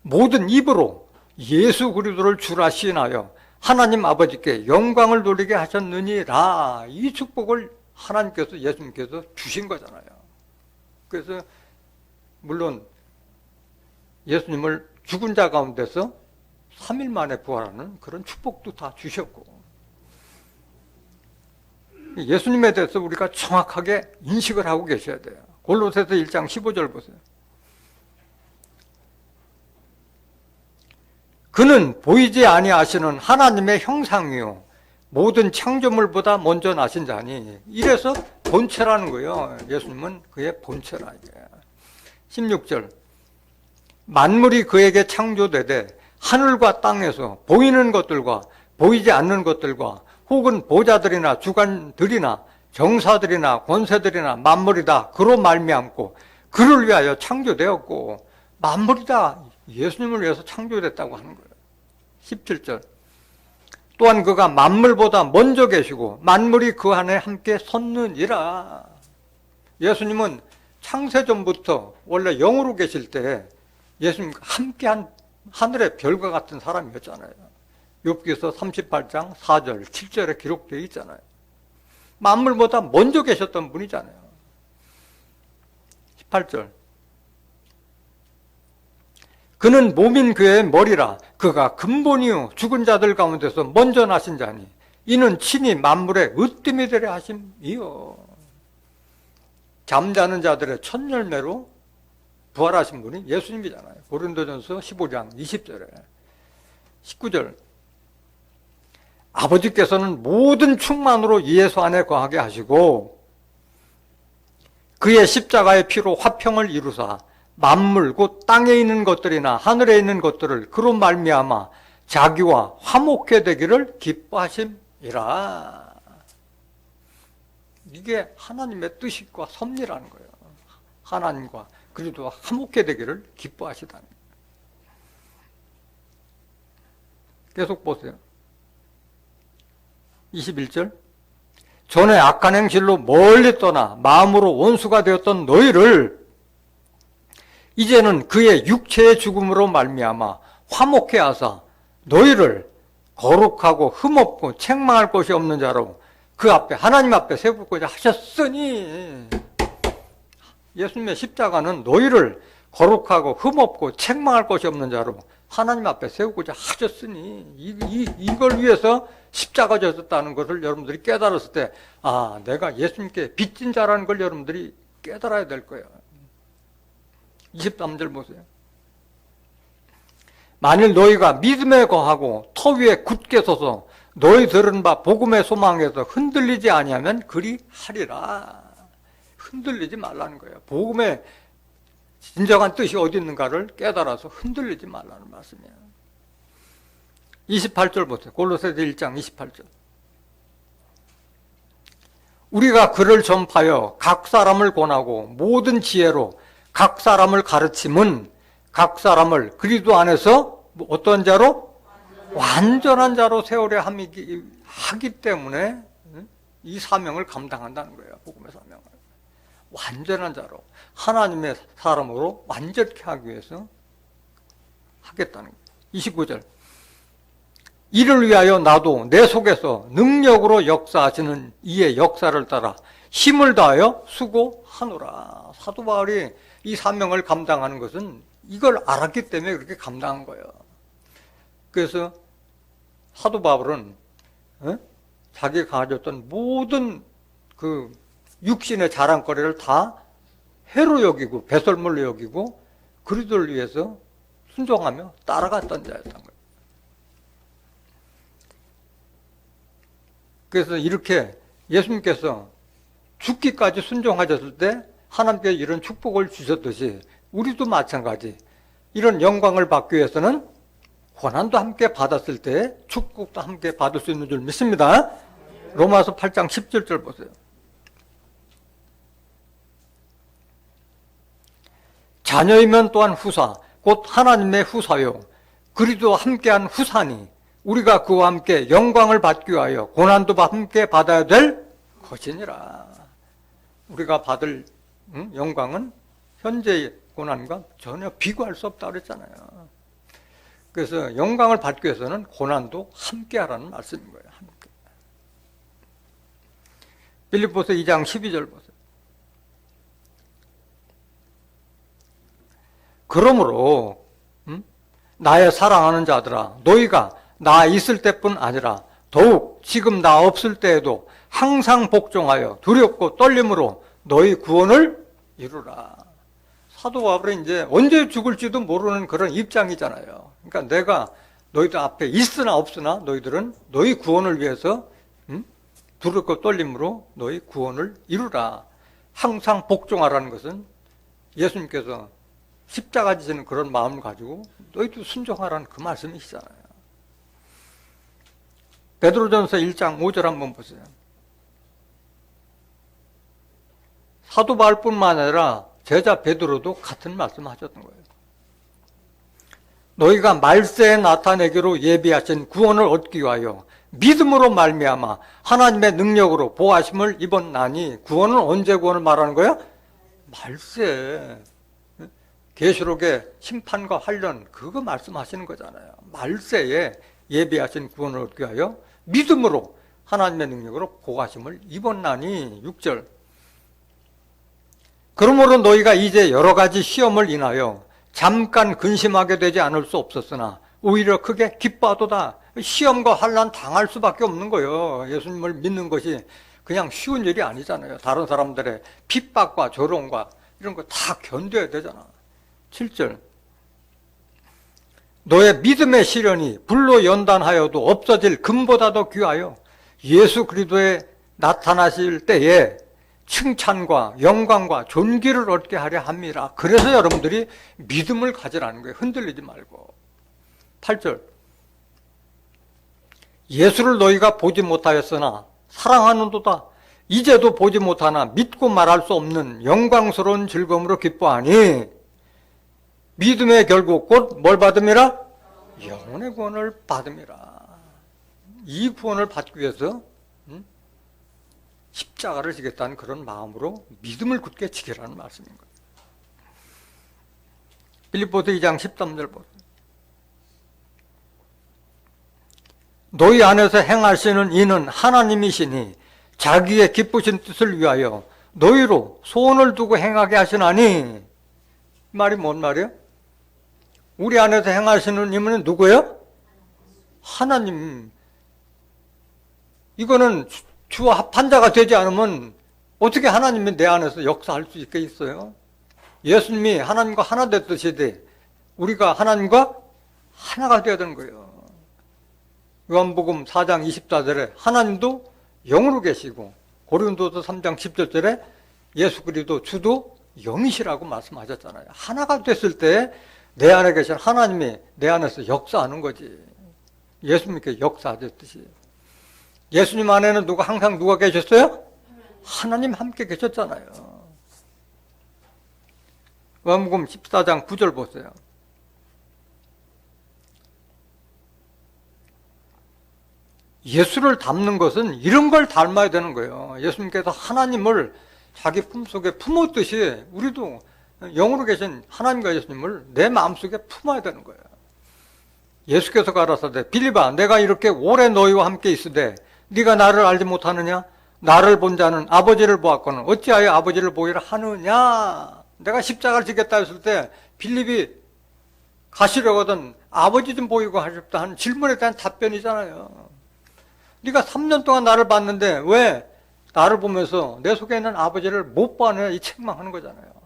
모든 입으로 예수 그리스도를 주라 시인하여 하나님 아버지께 영광을 돌리게 하셨느니라. 이 축복을 하나님께서, 예수님께서 주신 거잖아요. 그래서 물론 예수님을 죽은 자 가운데서 3일 만에 부활하는 그런 축복도 다 주셨고, 예수님에 대해서 우리가 정확하게 인식을 하고 계셔야 돼요. 골로새서 1장 15절 보세요. 그는 보이지 아니하시는 하나님의 형상이요 모든 창조물보다 먼저 나신 자니, 이래서 본체라는 거예요. 예수님은 그의 본체라. 16절. 만물이 그에게 창조되되 하늘과 땅에서 보이는 것들과 보이지 않는 것들과 혹은 보좌들이나 주관들이나 정사들이나 권세들이나 만물이 다 그로 말미암고 그를 위하여 창조되었고, 만물이 다 예수님을 위해서 창조됐다고 하는 거예요. 17절. 또한 그가 만물보다 먼저 계시고 만물이 그 안에 함께 섰느니라. 예수님은 창세전부터 원래 영으로 계실 때 예수님과 함께한 하늘의 별과 같은 사람이었잖아요. 욥기서 38장 4절, 7절에 기록되어 있잖아요. 만물보다 먼저 계셨던 분이잖아요. 18절. 그는 몸인 그의 머리라. 그가 근본이요 죽은 자들 가운데서 먼저 나신 자니 이는 친히 만물의 으뜸이 되려 하심이요. 잠자는 자들의 첫 열매로 부활하신 분이 예수님이잖아요. 고린도전서 15장 20절에. 19절. 아버지께서는 모든 충만으로 예수 안에 거하게 하시고 그의 십자가의 피로 화평을 이루사 만물 곧 땅에 있는 것들이나 하늘에 있는 것들을 그로 말미암아 자기와 화목해 되기를 기뻐하심이라. 이게 하나님의 뜻과 섭리라는 거예요. 하나님과 그리스도와 화목해 되기를 기뻐하시다는 거예요. 계속 보세요. 21절. 전에 악한 행실로 멀리 떠나 마음으로 원수가 되었던 너희를 이제는 그의 육체의 죽음으로 말미암아 화목해 하사 너희를 거룩하고 흠없고 책망할 것이 없는 자로 그 앞에 하나님 앞에 세우고자 하셨으니, 예수님의 십자가는 너희를 거룩하고 흠없고 책망할 것이 없는 자로 하나님 앞에 세우고자 하셨으니, 이걸 위해서 십자가 졌다는 것을 여러분들이 깨달았을 때, 아, 내가 예수님께 빚진 자라는 걸 여러분들이 깨달아야 될 거예요. 23절 보세요. 만일 너희가 믿음에 거하고 터 위에 굳게 서서 너희 들은 바 복음의 소망에서 흔들리지 아니하면 그리 하리라. 흔들리지 말라는 거예요. 복음의 진정한 뜻이 어디 있는가를 깨달아서 흔들리지 말라는 말씀이에요. 28절 보세요. 골로새서 1장 28절. 우리가 그를 전파하여 각 사람을 권하고 모든 지혜로 각 사람을 가르침은 각 사람을 그리스도 안에서 어떤 자로? 완전한 자로 세우려 하기 때문에 이 사명을 감당한다는 거예요. 복음의 사명을. 완전한 자로, 하나님의 사람으로 완전케 하기 위해서 하겠다는 거예요. 29절. 이를 위하여 나도 내 속에서 능력으로 역사하시는 이의 역사를 따라 힘을 다하여 수고하노라. 사도 바울이 이 사명을 감당하는 것은 이걸 알았기 때문에 그렇게 감당한 거예요. 그래서 사도 바울은 자기가 가졌던 모든 그 육신의 자랑거리를 다 해로 여기고 배설물로 여기고 그리스도를 위해서 순종하며 따라갔던 자였던 거예요. 그래서 이렇게 예수님께서 죽기까지 순종하셨을 때 하나님께 이런 축복을 주셨듯이 우리도 마찬가지 이런 영광을 받기 위해서는 고난도 함께 받았을 때 축복도 함께 받을 수 있는 줄 믿습니다. 로마서 8장 17절 보세요. 자녀이면 또한 후사 곧 하나님의 후사요 그리스도와 함께한 후사니 우리가 그와 함께 영광을 받기 위하여 고난도 함께 받아야 될 것이니라. 우리가 받을 영광은 현재의 고난과 전혀 비교할 수 없다고 그랬잖아요. 그래서 영광을 받기 위해서는 고난도 함께 하라는 말씀인 거예요. 함께. 빌립보서 2장 12절 보세요. 그러므로 나의 사랑하는 자들아 너희가 나 있을 때뿐 아니라 더욱 지금 나 없을 때에도 항상 복종하여 두렵고 떨림으로 너희 구원을 이루라. 사도 바울은 이제 언제 죽을지도 모르는 그런 입장이잖아요. 그러니까 내가 너희들 앞에 있으나 없으나 너희들은 너희 구원을 위해서 두렵고 떨림으로 너희 구원을 이루라. 항상 복종하라는 것은 예수님께서 십자가 지시는 그런 마음을 가지고 너희도 순종하라는 그 말씀이시잖아요. 베드로전서 1장 5절 한번 보세요. 사도 바울뿐만 아니라 제자 베드로도 같은 말씀하셨던 거예요. 너희가 말세에 나타내기로 예비하신 구원을 얻기 위하여 믿음으로 말미암아 하나님의 능력으로 보호하심을 입었나니, 구원은 언제 구원을 말하는 거야? 말세. 계시록의 심판과 환련 그거 말씀하시는 거잖아요. 말세에 예비하신 구원을 얻기 위하여 믿음으로 하나님의 능력으로 보호하심을 입었나니. 6절. 그러므로 너희가 이제 여러 가지 시험을 인하여 잠깐 근심하게 되지 않을 수 없었으나 오히려 크게 기뻐하도다. 시험과 환난 당할 수밖에 없는 거예요. 예수님을 믿는 것이 그냥 쉬운 일이 아니잖아요. 다른 사람들의 핍박과 조롱과 이런 거 다 견뎌야 되잖아. 7절. 너의 믿음의 시련이 불로 연단하여도 없어질 금보다도 귀하여 예수 그리스도에 나타나실 때에 칭찬과 영광과 존귀를 얻게 하려 합니다. 그래서 여러분들이 믿음을 가지라는 거예요. 흔들리지 말고. 8절. 예수를 너희가 보지 못하였으나 사랑하는도다. 이제도 보지 못하나 믿고 말할 수 없는 영광스러운 즐거움으로 기뻐하니, 믿음의 결국 곧 뭘 받음이라? 영혼의 구원을 받음이라. 이 구원을 받기 위해서 십자가를 지겠다는 그런 마음으로 믿음을 굳게 지키라는 말씀인 거예요. 빌립보서 2장 13절 보세요. 너희 안에서 행하시는 이는 하나님이시니 자기의 기쁘신 뜻을 위하여 너희로 소원을 두고 행하게 하시나니. 말이 뭔 말이에요? 우리 안에서 행하시는 이는 누구예요? 하나님. 이거는 주와 합한 자가 되지 않으면 어떻게 하나님이 내 안에서 역사할 수 있겠어요? 예수님이 하나님과 하나 됐듯이 우리가 하나님과 하나가 되어야 되는 거예요. 요한복음 4장 24절에 하나님도 영으로 계시고, 고린도서 3장 17절에 예수 그리스도 주도 영이시라고 말씀하셨잖아요. 하나가 됐을 때 내 안에 계신 하나님이 내 안에서 역사하는 거지. 예수님께 역사하셨듯이. 예수님 안에는 항상 누가 계셨어요? 하나님 함께 계셨잖아요. 요한복음 14장 9절 보세요. 예수를 닮는 것은 이런 걸 닮아야 되는 거예요. 예수님께서 하나님을 자기 품속에 품었듯이 우리도 영으로 계신 하나님과 예수님을 내 마음속에 품어야 되는 거예요. 예수께서 가라사대 빌립아, 내가 이렇게 오래 너희와 함께 있으되 네가 나를 알지 못하느냐? 나를 본 자는 아버지를 보았거늘 어찌하여 아버지를 보이라 하느냐? 내가 십자가를 지겠다 했을 때 빌립이 가시려거든 아버지 좀 보이고 하셨다 하는 질문에 대한 답변이잖아요. 네가 3년 동안 나를 봤는데 왜 나를 보면서 내 속에 있는 아버지를 못 봐느냐, 이 책망하는 거잖아요.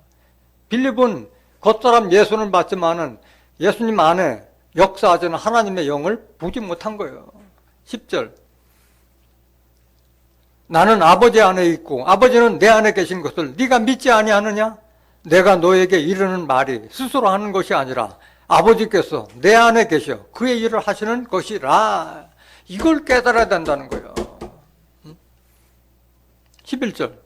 빌립은 겉사람 예수는 봤지만은 예수님 안에 역사하시는 하나님의 영을 보지 못한 거예요. 10절. 나는 아버지 안에 있고 아버지는 내 안에 계신 것을 네가 믿지 아니하느냐? 내가 너에게 이르는 말이 스스로 하는 것이 아니라 아버지께서 내 안에 계셔 그의 일을 하시는 것이라. 이걸 깨달아야 된다는 거예요. 11절.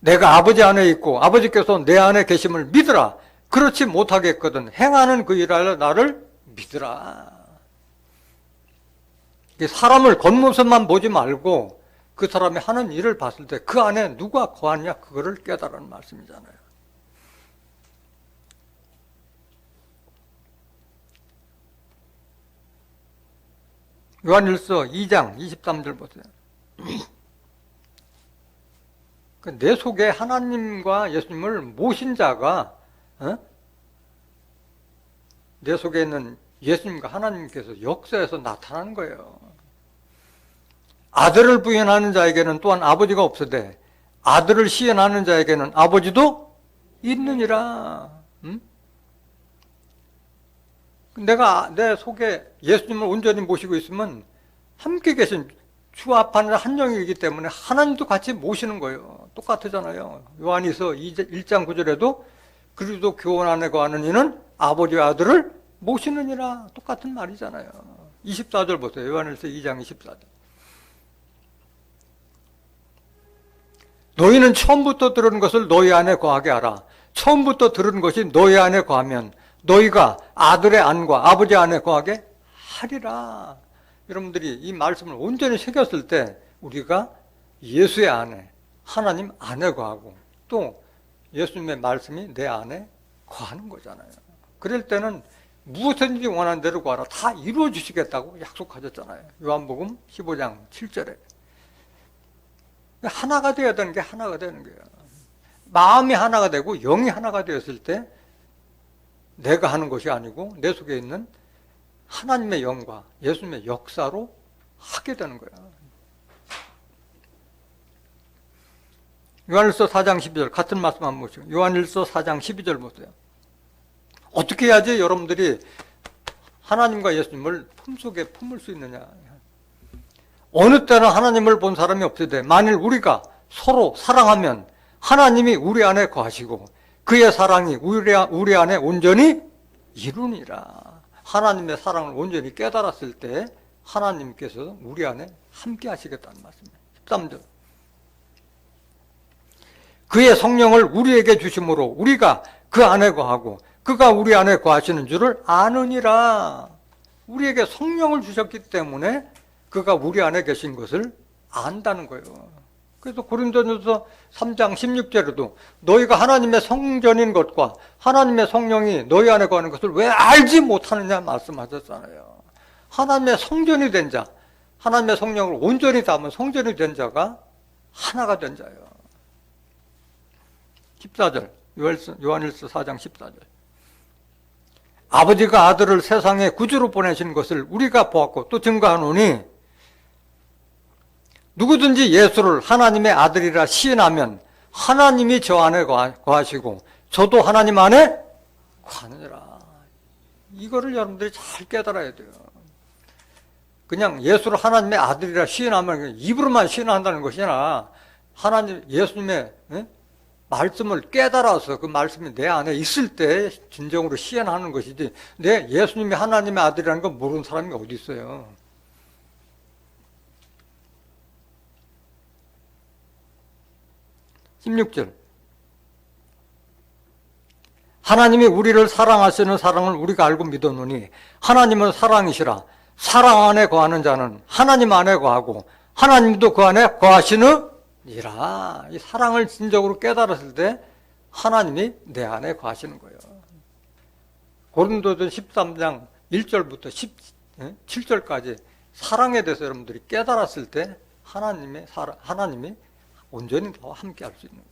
내가 아버지 안에 있고 아버지께서 내 안에 계심을 믿으라. 그렇지 못하겠거든 행하는 그 일을 나를 믿으라. 사람을 겉모습만 보지 말고 그 사람이 하는 일을 봤을 때 그 안에 누가 거하느냐, 그거를 깨달으라는 말씀이잖아요. 요한일서 2장 23절 보세요. 내 속에 하나님과 예수님을 모신 자가 내 속에 있는 예수님과 하나님께서 역사에서 나타나는 거예요. 아들을 부인하는 자에게는 또한 아버지가 없으되 아들을 시인하는 자에게는 아버지도 있느니라. 내가 내 속에 예수님을 온전히 모시고 있으면 함께 계신 주 앞하는 한 영이기 때문에 하나님도 같이 모시는 거예요. 똑같잖아요. 요한이서 1장 9절에도 그리스도 교훈 안에 거하는 이는 아버지와 아들을 모시느니라. 똑같은 말이잖아요. 24절 보세요. 요한일서 2장 24절. 너희는 처음부터 들은 것을 너희 안에 거하게 하라. 처음부터 들은 것이 너희 안에 거하면 너희가 아들의 안과 아버지 안에 거하게 하리라. 여러분들이 이 말씀을 온전히 새겼을 때 우리가 예수의 안에, 하나님 안에 거하고 또 예수님의 말씀이 내 안에 거하는 거잖아요. 그럴 때는 무엇이든지 원하는 대로 구하라. 다 이루어 주시겠다고 약속하셨잖아요. 요한복음 15장 7절에. 하나가 되어야 되는 게 하나가 되는 거예요. 마음이 하나가 되고 영이 하나가 되었을 때 내가 하는 것이 아니고 내 속에 있는 하나님의 영과 예수님의 역사로 하게 되는 거예요. 요한일서 4장 12절 같은 말씀 한번 보시죠. 요한일서 4장 12절 보세요. 어떻게 해야지 여러분들이 하나님과 예수님을 품속에 품을 수 있느냐. 어느 때는 하나님을 본 사람이 없으되 만일 우리가 서로 사랑하면 하나님이 우리 안에 거하시고 그의 사랑이 우리 안에 온전히 이루니라. 하나님의 사랑을 온전히 깨달았을 때 하나님께서 우리 안에 함께 하시겠다는 말씀이에요. 13절. 그의 성령을 우리에게 주심으로 우리가 그 안에 거하고 그가 우리 안에 거하시는 줄을 아느니라. 우리에게 성령을 주셨기 때문에 그가 우리 안에 계신 것을 안다는 거예요. 그래서 고린도전서 3장 16절에도 너희가 하나님의 성전인 것과 하나님의 성령이 너희 안에 거하는 것을 왜 알지 못하느냐 말씀하셨잖아요. 하나님의 성전이 된 자, 하나님의 성령을 온전히 담은 성전이 된 자가 하나가 된 자예요. 14절, 요한일서 4장 14절. 아버지가 아들을 세상에 구주로 보내신 것을 우리가 보았고 또 증거하노니 누구든지 예수를 하나님의 아들이라 시인하면 하나님이 저 안에 거하시고 저도 하나님 안에 거하느니라. 이거를 여러분들이 잘 깨달아야 돼요. 그냥 예수를 하나님의 아들이라 시인하면 입으로만 시인한다는 것이 아니라 하나님 예수님의 말씀을 깨달아서 그 말씀이 내 안에 있을 때 진정으로 시인하는 것이지 내 예수님이 하나님의 아들이라는 걸 모르는 사람이 어디 있어요. 16절. 하나님이 우리를 사랑하시는 사랑을 우리가 알고 믿었노니 하나님은 사랑이시라. 사랑 안에 거하는 자는 하나님 안에 거하고 하나님도 그 안에 거하시느니라. 이 사랑을 진정으로 깨달았을 때 하나님이 내 안에 거하시는 거예요. 고린도전 13장 1절부터 17절까지 사랑에 대해서 여러분들이 깨달았을 때 하나님이 온전히 더 함께 할 수 있는 거예요.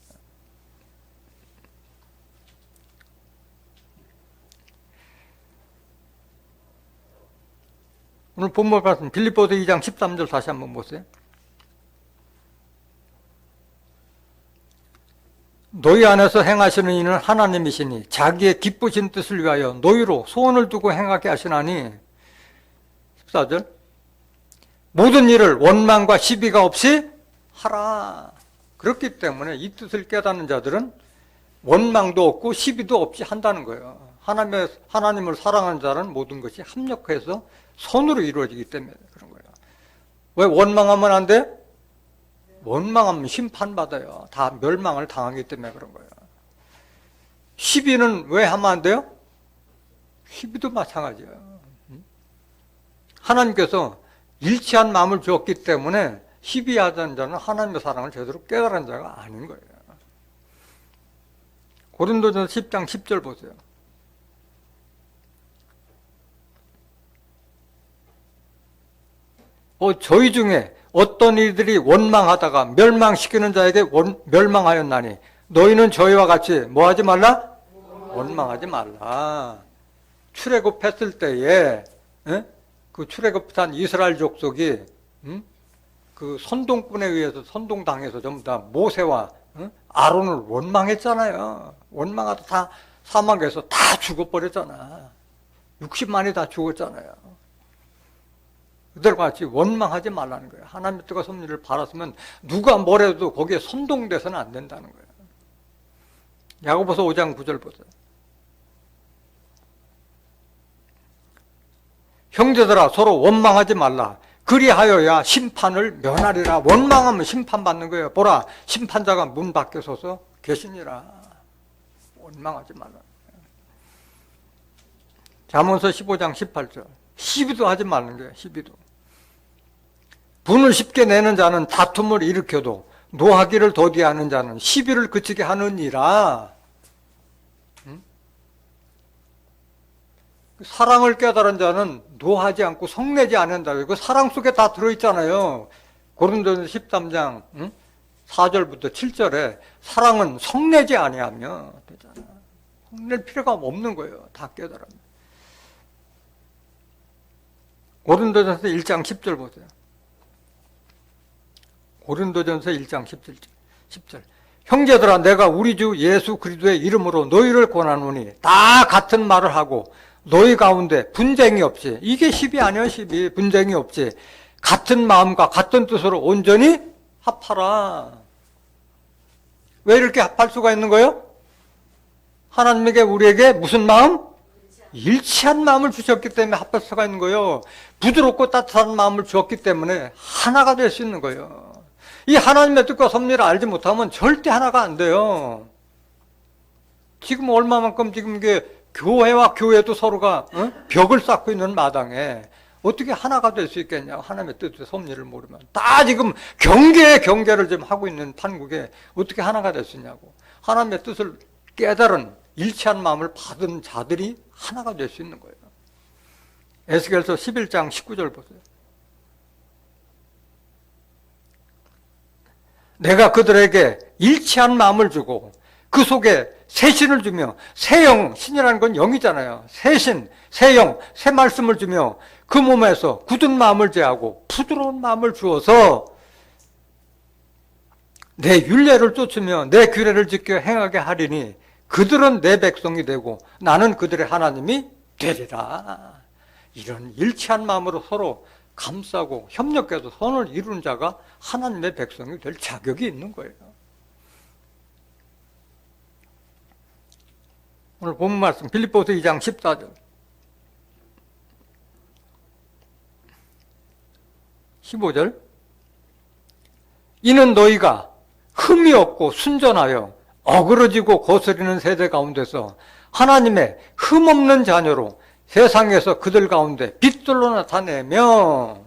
오늘 본문 말씀 빌립보서 2장 13절 다시 한번 보세요. 너희 안에서 행하시는 이는 하나님이시니 자기의 기쁘신 뜻을 위하여 너희로 소원을 두고 행하게 하시나니 14절. 모든 일을 원망과 시비가 없이 하라. 그렇기 때문에 이 뜻을 깨닫는 자들은 원망도 없고 시비도 없이 한다는 거예요. 하나님을 사랑하는 자는 모든 것이 합력해서 선으로 이루어지기 때문에 그런 거예요. 왜 원망하면 안 돼? 원망하면 심판받아요. 다 멸망을 당하기 때문에 그런 거예요. 시비는 왜 하면 안 돼요? 시비도 마찬가지예요. 하나님께서 일치한 마음을 주었기 때문에 시비하던 자는 하나님의 사랑을 제대로 깨달은 자가 아닌 거예요. 고린도전서 10장 10절 보세요. 저희 중에 어떤 이들이 원망하다가 멸망시키는 자에게 멸망하였나니 너희는 저희와 같이 뭐 하지 말라? 원망하지 말라. 출애굽했을 때에 그 출애굽한 이스라엘 족속이 그 선동꾼에 의해서 선동당해서 전부 다 모세와 아론을 원망했잖아요. 원망하다 다 사막에서 다 죽어버렸잖아. 60만이 다 죽었잖아요. 그들과 같이 원망하지 말라는 거예요. 하나님의 뜻과 섭리를 바랐으면 누가 뭐래도 거기에 선동돼서는 안 된다는 거예요. 야고보서 5장 9절 보세요. 형제들아 서로 원망하지 말라. 그리하여야 심판을 면하리라. 원망하면 심판받는 거예요. 보라, 심판자가 문 밖에 서서 계시니라. 원망하지 말라. 잠언서 15장 18절. 시비도 하지 말는 거예요. 시비도. 분을 쉽게 내는 자는 다툼을 일으켜도 노하기를 더디하는 자는 시비를 그치게 하느니라. 사랑을 깨달은 자는 노하지 않고 성내지 않는다. 이거 사랑 속에 다 들어있잖아요. 고린도전서 13장 4절부터 7절에 사랑은 성내지 아니하며 되잖아. 성낼 필요가 없는 거예요. 다 깨달으면. 고린도전서 1장 10절 보세요. 고린도전서 1장 10절. 형제들아 내가 우리 주 예수 그리스도의 이름으로 너희를 권하노니 다 같은 말을 하고 너희 가운데 분쟁이 없이, 이게 시비 아니야. 시비. 분쟁이 없이 같은 마음과 같은 뜻으로 온전히 합하라. 왜 이렇게 합할 수가 있는 거예요? 하나님에게 우리에게 무슨 마음? 일치한 마음을 주셨기 때문에 합할 수가 있는 거예요. 부드럽고 따뜻한 마음을 주었기 때문에 하나가 될 수 있는 거예요. 이 하나님의 뜻과 섭리를 알지 못하면 절대 하나가 안 돼요. 지금 얼마만큼 지금 이게 교회와 교회도 서로가 벽을 쌓고 있는 마당에 어떻게 하나가 될 수 있겠냐고. 하나님의 뜻과 섭리를 모르면. 다 지금 경계를 지금 하고 있는 판국에 어떻게 하나가 될 수 있냐고. 하나님의 뜻을 깨달은 일치한 마음을 받은 자들이 하나가 될 수 있는 거예요. 에스겔서 11장 19절 보세요. 내가 그들에게 일치한 마음을 주고 그 속에 새 신을 주며 새 영, 신이라는 건 영이잖아요. 새 신, 새 영, 새 말씀을 주며 그 몸에서 굳은 마음을 제하고 부드러운 마음을 주어서 내 율례를 쫓으며 내 규례를 지켜 행하게 하리니 그들은 내 백성이 되고 나는 그들의 하나님이 되리라. 이런 일치한 마음으로 서로 감싸고 협력해서 선을 이루는 자가 하나님의 백성이 될 자격이 있는 거예요. 오늘 본문 말씀 빌립보서 2장 14절 15절 이는 너희가 흠이 없고 순전하여 어그러지고 거스리는 세대 가운데서 하나님의 흠없는 자녀로 세상에서 그들 가운데 빛들로 나타내며,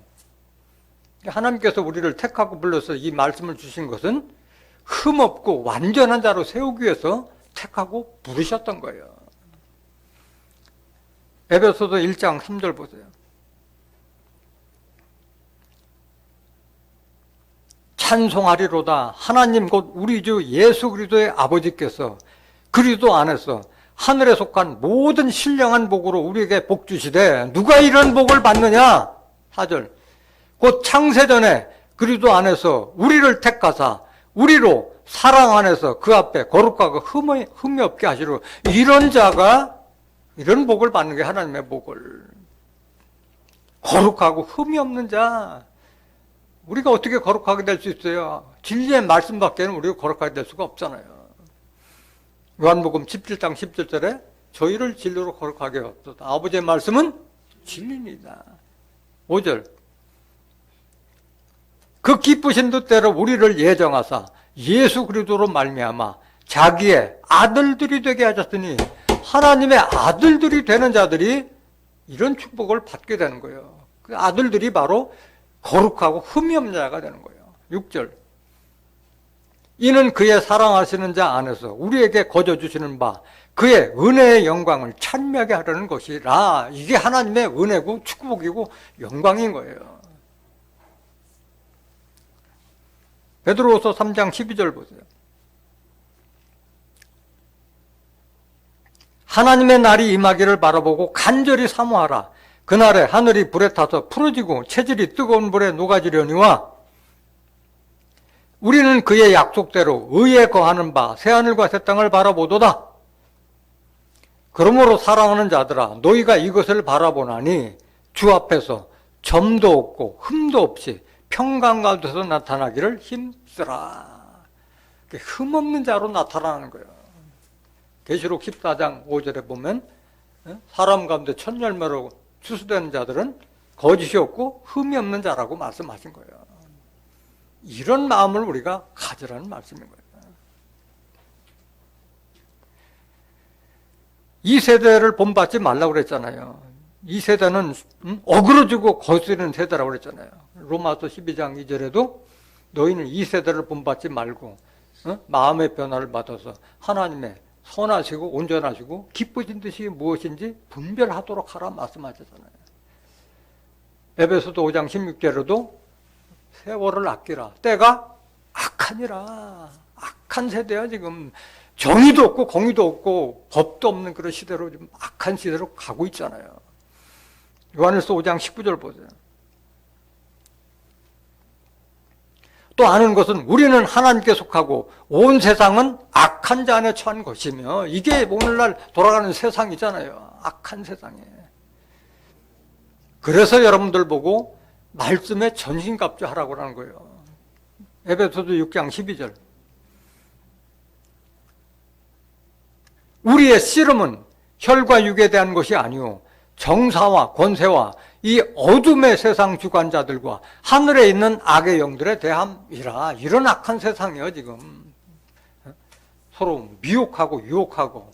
하나님께서 우리를 택하고 불러서 이 말씀을 주신 것은 흠없고 완전한 자로 세우기 위해서 택하고 부르셨던 거예요. 에베소서 1장 3절 보세요. 찬송하리로다 하나님 곧 우리 주 예수 그리스도의 아버지께서 그리스도 안에서 하늘에 속한 모든 신령한 복으로 우리에게 복 주시되, 누가 이런 복을 받느냐? 4절 곧 창세전에 그리스도 안에서 우리를 택하사 우리로 사랑 안에서 그 앞에 거룩하고 흠이 없게 하시려. 이런 자가 이런 복을 받는 게 하나님의 복을. 거룩하고 흠이 없는 자. 우리가 어떻게 거룩하게 될 수 있어요? 진리의 말씀밖에는 우리가 거룩하게 될 수가 없잖아요. 요한복음 17장 17절에 저희를 진리로 거룩하게 하옵소서. 아버지의 말씀은 진리입니다. 5절 그 기쁘신 뜻대로 우리를 예정하사 예수 그리스도로 말미암아 자기의 아들들이 되게 하셨으니, 하나님의 아들들이 되는 자들이 이런 축복을 받게 되는 거예요. 그 아들들이 바로 거룩하고 흠이 없는 자가 되는 거예요. 6절 이는 그의 사랑하시는 자 안에서 우리에게 거저 주시는 바 그의 은혜의 영광을 찬미하게 하려는 것이라. 이게 하나님의 은혜고 축복이고 영광인 거예요. 베드로후서 3장 12절 보세요. 하나님의 날이 임하기를 바라보고 간절히 사모하라. 그날에 하늘이 불에 타서 풀어지고 체질이 뜨거운 불에 녹아지려니와 우리는 그의 약속대로 의에 거하는 바 새하늘과 새 땅을 바라보도다. 그러므로 사랑하는 자들아 너희가 이것을 바라보나니 주 앞에서 점도 없고 흠도 없이 평강 가운데서 나타나기를 힘쓰라. 흠없는 자로 나타나는 거예요. 계시록 14장 5절에 보면 사람 가운데 첫 열매로 추수되는 자들은 거짓이 없고 흠이 없는 자라고 말씀하신 거예요. 이런 마음을 우리가 가지라는 말씀인 거예요. 이 세대를 본받지 말라고 그랬잖아요. 이 세대는 어그러지고 거스르는 세대라고 그랬잖아요. 로마서 12장 2절에도 너희는 이 세대를 본받지 말고 마음의 변화를 받아서 하나님의 선하시고 온전하시고 기쁘신 뜻이 무엇인지 분별하도록 하라 말씀하셨잖아요. 에베소서 5장 16절에도 세월을 아끼라. 때가 악하니라. 악한 세대야 지금. 정의도 없고 공의도 없고 법도 없는 그런 시대로 좀 악한 시대로 가고 있잖아요. 요한일서 5장 19절 보세요. 또 아는 것은 우리는 하나님께 속하고 온 세상은 악한 자 안에 처한 것이며, 이게 오늘날 돌아가는 세상이잖아요. 악한 세상에. 그래서 여러분들 보고 말씀에 전신갑주하라고 하는 거예요. 에베소서 6장 12절. 우리의 씨름은 혈과 육에 대한 것이 아니오 정사와 권세와 이 어둠의 세상 주관자들과 하늘에 있는 악의 영들에 대함이라. 이런 악한 세상이에요 지금. 서로 미혹하고 유혹하고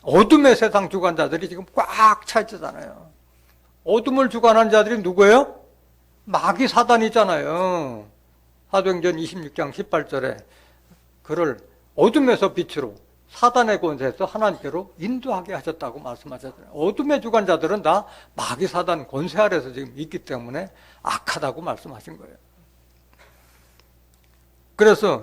어둠의 세상 주관자들이 지금 꽉 차 있잖아요. 어둠을 주관한 자들이 누구예요? 마귀 사단이잖아요. 사도행전 26장 18절에 그를 어둠에서 빛으로 사단의 권세에서 하나님께로 인도하게 하셨다고 말씀하셨잖아요. 어둠의 주관자들은 다 마귀 사단 권세 아래서 지금 있기 때문에 악하다고 말씀하신 거예요. 그래서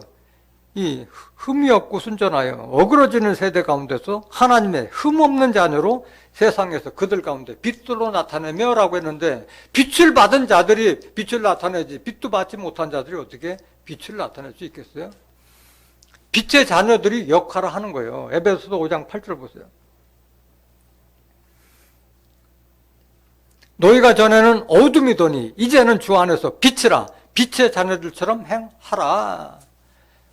이 흠이 없고 순전하여 어그러지는 세대 가운데서 하나님의 흠 없는 자녀로 세상에서 그들 가운데 빛으로 나타내며 라고 했는데, 빛을 받은 자들이 빛을 나타내지 빛도 받지 못한 자들이 어떻게 빛을 나타낼 수 있겠어요? 빛의 자녀들이 역할을 하는 거예요. 에베소서 5장 8절 보세요. 너희가 전에는 어둠이더니 이제는 주 안에서 빛이라. 빛의 자녀들처럼 행하라.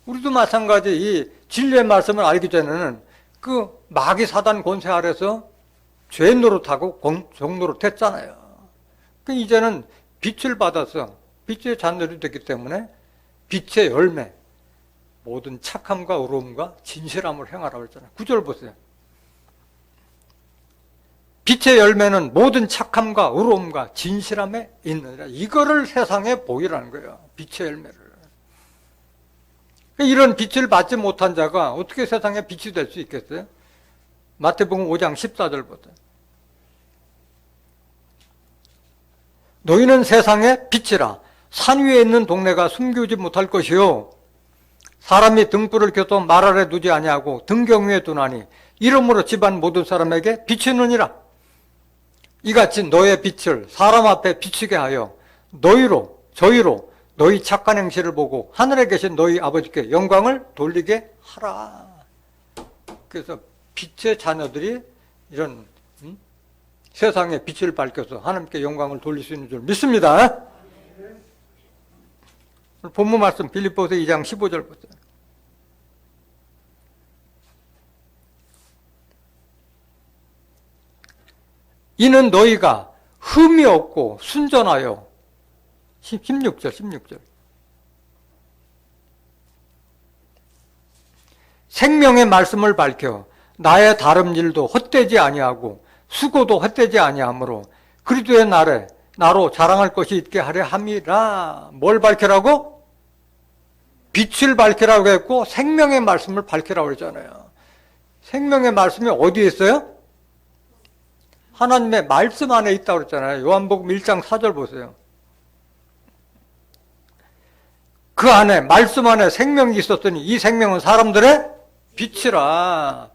우리도 마찬가지 이 진리의 말씀을 알기 전에는 그 마귀 사단 권세 아래서 죄 노릇하고 종 노릇했잖아요. 이제는 빛을 받아서 빛의 자녀들이 됐기 때문에 빛의 열매, 모든 착함과 의로움과 진실함을 행하라고 했잖아요. 9절 보세요. 빛의 열매는 모든 착함과 의로움과 진실함에 있느니라. 이거를 세상에 보이라는 거예요. 빛의 열매를. 이런 빛을 받지 못한 자가 어떻게 세상에 빛이 될 수 있겠어요? 마태복음 5장 14절 보세요. 너희는 세상의 빛이라. 산 위에 있는 동네가 숨기지 못할 것이요 사람이 등불을 켜도 말 아래 두지 아니하고 등경 위에 두나니 이러므로 집안 모든 사람에게 비치느니라. 이같이 너의 빛을 사람 앞에 비치게 하여 저희로 너희 착한 행실을 보고 하늘에 계신 너희 아버지께 영광을 돌리게 하라. 그래서 빛의 자녀들이 이런 세상에 빛을 밝혀서 하나님께 영광을 돌릴 수 있는 줄 믿습니다. 본문 말씀 빌립보서 2장 15절 보세요. 이는 너희가 흠이 없고 순전하여 16절 생명의 말씀을 밝혀 나의 다름 일도 헛되지 아니하고 수고도 헛되지 아니하므로 그리스도의 날에 나로 자랑할 것이 있게 하려 함이라. 뭘 밝히라고? 빛을 밝히라고 했고 생명의 말씀을 밝히라고 했잖아요. 생명의 말씀이 어디에 있어요? 하나님의 말씀 안에 있다고 그랬잖아요. 요한복음 1장 4절 보세요. 그 안에 말씀 안에 생명이 있었더니 이 생명은 사람들의 빛이라.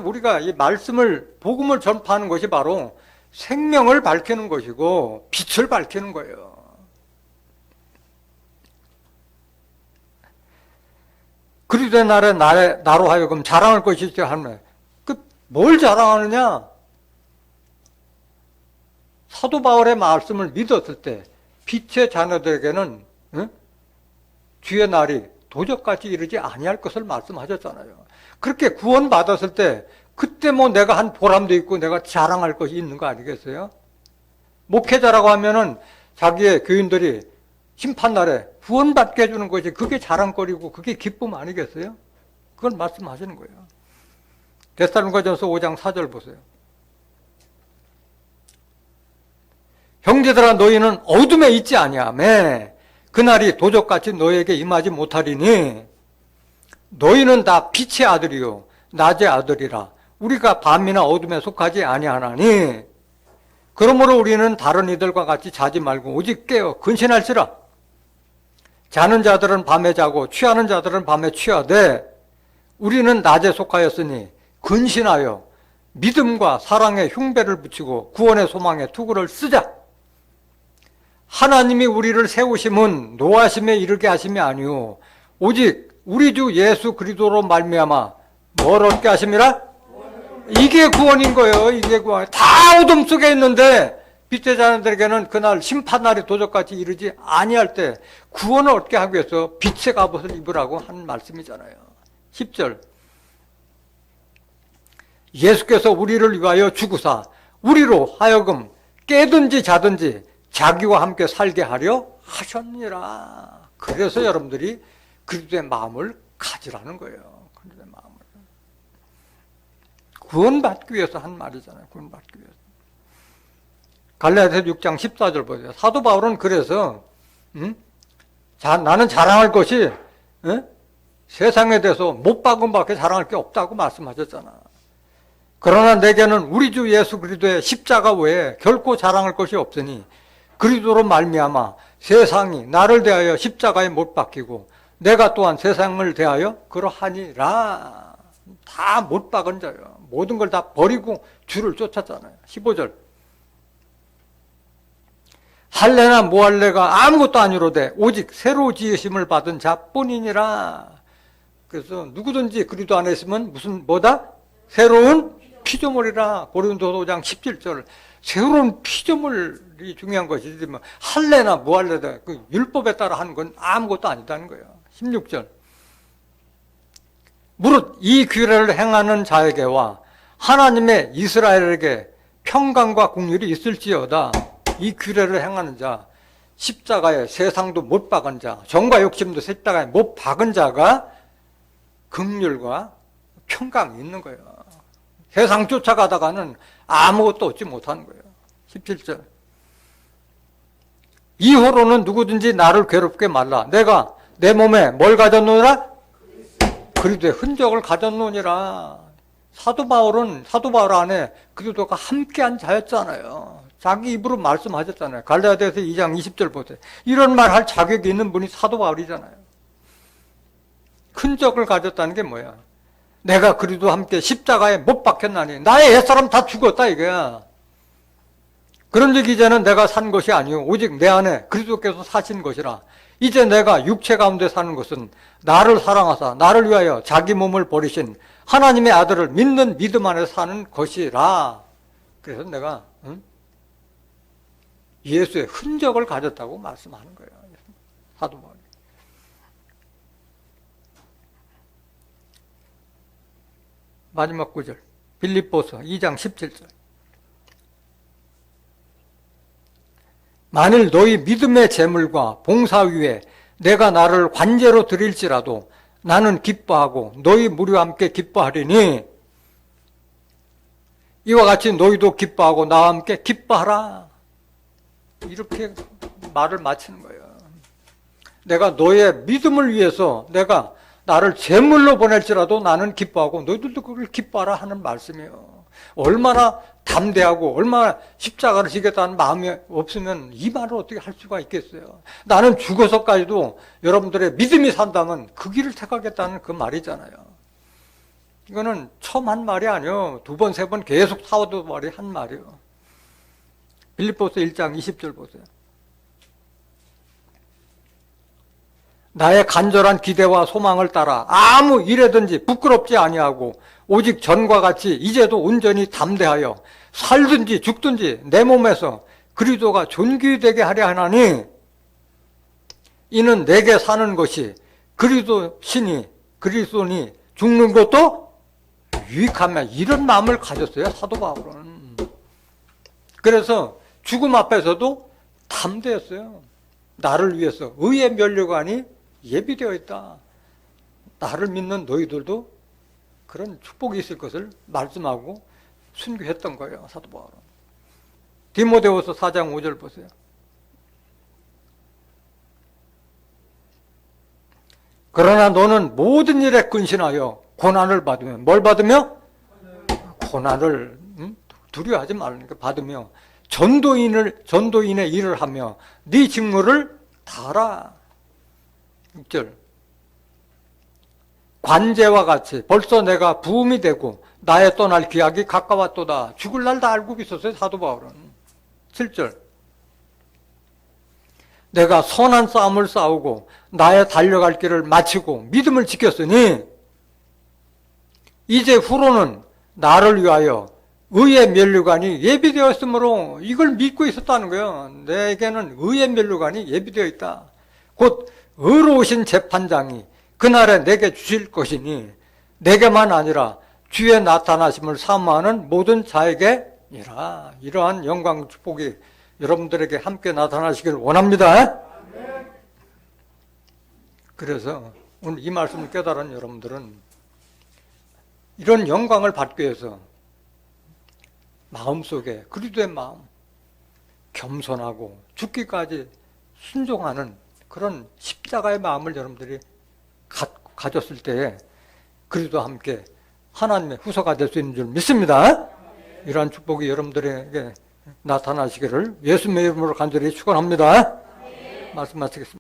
우리가 이 말씀을 복음을 전파하는 것이 바로 생명을 밝히는 것이고 빛을 밝히는 거예요. 그리스도의 날에 나로 하여금 자랑할 것이 있게 하는 뭘 자랑하느냐? 사도 바울의 말씀을 믿었을 때 빛의 자녀들에게는 주의 날이 도적같이 이르지 아니할 것을 말씀하셨잖아요. 그렇게 구원받았을 때 그때 뭐 내가 한 보람도 있고 내가 자랑할 것이 있는 거 아니겠어요? 목회자라고 하면은 자기의 교인들이 심판날에 구원받게 해주는 것이 그게 자랑거리고 그게 기쁨 아니겠어요? 그걸 말씀하시는 거예요. 데살로니가전서 5장 4절 보세요. 형제들아 너희는 어둠에 있지 아니하매 그날이 도적같이 너희에게 임하지 못하리니 너희는 다 빛의 아들이요 낮의 아들이라 우리가 밤이나 어둠에 속하지 아니하나니 그러므로 우리는 다른 이들과 같이 자지 말고 오직 깨어 근신할지라. 자는 자들은 밤에 자고 취하는 자들은 밤에 취하되 우리는 낮에 속하였으니 근신하여 믿음과 사랑의 흉배를 붙이고 구원의 소망의 투구를 쓰자. 하나님이 우리를 세우심은 노하심에 이르게 하심이 아니오 오직 우리 주 예수 그리스도로 말미암아 뭘 얻게 하심이라? 이게 구원인 거예요. 이게 구원. 다 어둠 속에 있는데 빛의 자녀들에게는 그날 심판날이 도적같이 이르지 아니할 때 구원을 얻게 하기 위해서 빛의 갑옷을 입으라고 하는 말씀이잖아요. 10절 예수께서 우리를 위하여 죽으사 우리로 하여금 깨든지 자든지 자기와 함께 살게 하려 하셨니라. 그래서 여러분들이 그리스도의 마음을 가지라는 거예요. 그리스도의 마음을. 구원받기 위해서 한 말이잖아요. 구원받기 위해서. 갈라디아서 6장 14절 보세요. 사도 바울은 그래서 나는 자랑할 것이 세상에 대해서 못 박은 밖에 자랑할 게 없다고 말씀하셨잖아. 그러나 내게는 우리 주 예수 그리스도의 십자가 외에 결코 자랑할 것이 없으니 그리스도로 말미암아 세상이 나를 대하여 십자가에 못 박히고 내가 또한 세상을 대하여 그러하니라. 다 못 박은 자예요. 모든 걸 다 버리고 주를 쫓았잖아요. 15절 할례나 무할례가 아무것도 아니로되 오직 새로 지으심을 받은 자뿐이니라. 그래서 누구든지 그리스도 안에 있으면 뭐다? 새로운 피조물이라. 고린도서 5장 17절 새로운 피조물이 중요한 것이지 뭐 할례나 무할례다 그 율법에 따라 하는 건 아무것도 아니다는 거예요. 16절 무릇 이 규례를 행하는 자에게와 하나님의 이스라엘에게 평강과 긍휼이 있을지어다. 이 규례를 행하는 자, 십자가에 세상도 못 박은 자, 정과 욕심도 십자가에 못 박은 자가 긍휼과 평강이 있는 거예요. 세상 쫓아가다가는 아무것도 얻지 못하는 거예요. 17절 이후로는 누구든지 나를 괴롭게 말라. 내가 내 몸에 뭘 가졌노니라? 그리스도의 흔적을 가졌노니라. 사도 바울 안에 그리스도가 함께한 자였잖아요. 자기 입으로 말씀하셨잖아요. 갈라디아서 2장 20절 보세요. 이런 말 할 자격이 있는 분이 사도 바울이잖아요. 흔적을 가졌다는 게 뭐야? 내가 그리스도와 함께 십자가에 못 박혔나니 나의 옛사람 다 죽었다 이거야. 그런즉 이제는 내가 산 것이 아니오 오직 내 안에 그리스도께서 사신 것이라. 이제 내가 육체 가운데 사는 것은 나를 사랑하사 나를 위하여 자기 몸을 버리신 하나님의 아들을 믿는 믿음 안에 사는 것이라. 그래서 내가 예수의 흔적을 가졌다고 말씀하는 거예요. 사도 바울이. 마지막 구절 빌립보서 2장 17절 만일 너희 믿음의 제물과 봉사 위에 내가 나를 관제로 드릴지라도 나는 기뻐하고 너희 무리와 함께 기뻐하리니 이와 같이 너희도 기뻐하고 나와 함께 기뻐하라. 이렇게 말을 마치는 거예요. 내가 너의 믿음을 위해서 내가 나를 제물로 보낼지라도 나는 기뻐하고 너희들도 그걸 기뻐하라 하는 말씀이에요. 얼마나 담대하고 얼마나 십자가를 지겠다는 마음이 없으면 이 말을 어떻게 할 수가 있겠어요. 나는 죽어서까지도 여러분들의 믿음이 산다면 그 길을 택하겠다는 그 말이잖아요. 이거는 처음 한 말이 아니에요. 두 번, 세 번 계속 사도 바울이 한 말이에요. 빌립보서 1장 20절 보세요. 나의 간절한 기대와 소망을 따라 아무 일에든지 부끄럽지 아니하고 오직 전과 같이 이제도 온전히 담대하여 살든지 죽든지 내 몸에서 그리스도가 존귀되게 하려 하나니 이는 내게 사는 것이 그리스도인이 죽는 것도 유익하며 이런 마음을 가졌어요, 사도 바울은. 그래서 죽음 앞에서도 담대했어요. 나를 위해서 의의 면류관이 예비되어 있다. 나를 믿는 너희들도 그런 축복이 있을 것을 말씀하고 순교했던 거예요, 사도 바울은. 디모데후서 4장 5절 보세요. 그러나 너는 모든 일에 근신하여 고난을 받으며, 뭘 받으며? 고난을 두려워하지 말라니까. 받으며 전도인의 일을 하며 네 직무를 다하라. 6절. 관제와 같이 벌써 내가 부음이 되고 나의 떠날 기약이 가까웠도다. 죽을 날 다 알고 있었어요, 사도 바울은. 7절. 내가 선한 싸움을 싸우고 나의 달려갈 길을 마치고 믿음을 지켰으니 이제 후로는 나를 위하여 의의 면류관이 예비되었으므로 이걸 믿고 있었다는 거예요. 내게는 의의 면류관이 예비되어 있다. 곧 의로우신 재판장이 그날에 내게 주실 것이니 내게만 아니라 주의 나타나심을 사모하는 모든 자에게니라. 이러한 영광 축복이 여러분들에게 함께 나타나시길 원합니다. 그래서 오늘 이 말씀을 깨달은 여러분들은 이런 영광을 받기 위해서 마음속에 그리스도의 마음, 겸손하고 죽기까지 순종하는 그런 십자가의 마음을 여러분들이 가졌을 때에 그리스도와 함께 하나님의 후사가 될 수 있는 줄 믿습니다. 이러한 축복이 여러분들에게 나타나시기를 예수님의 이름으로 간절히 축원합니다. 말씀 마치겠습니다.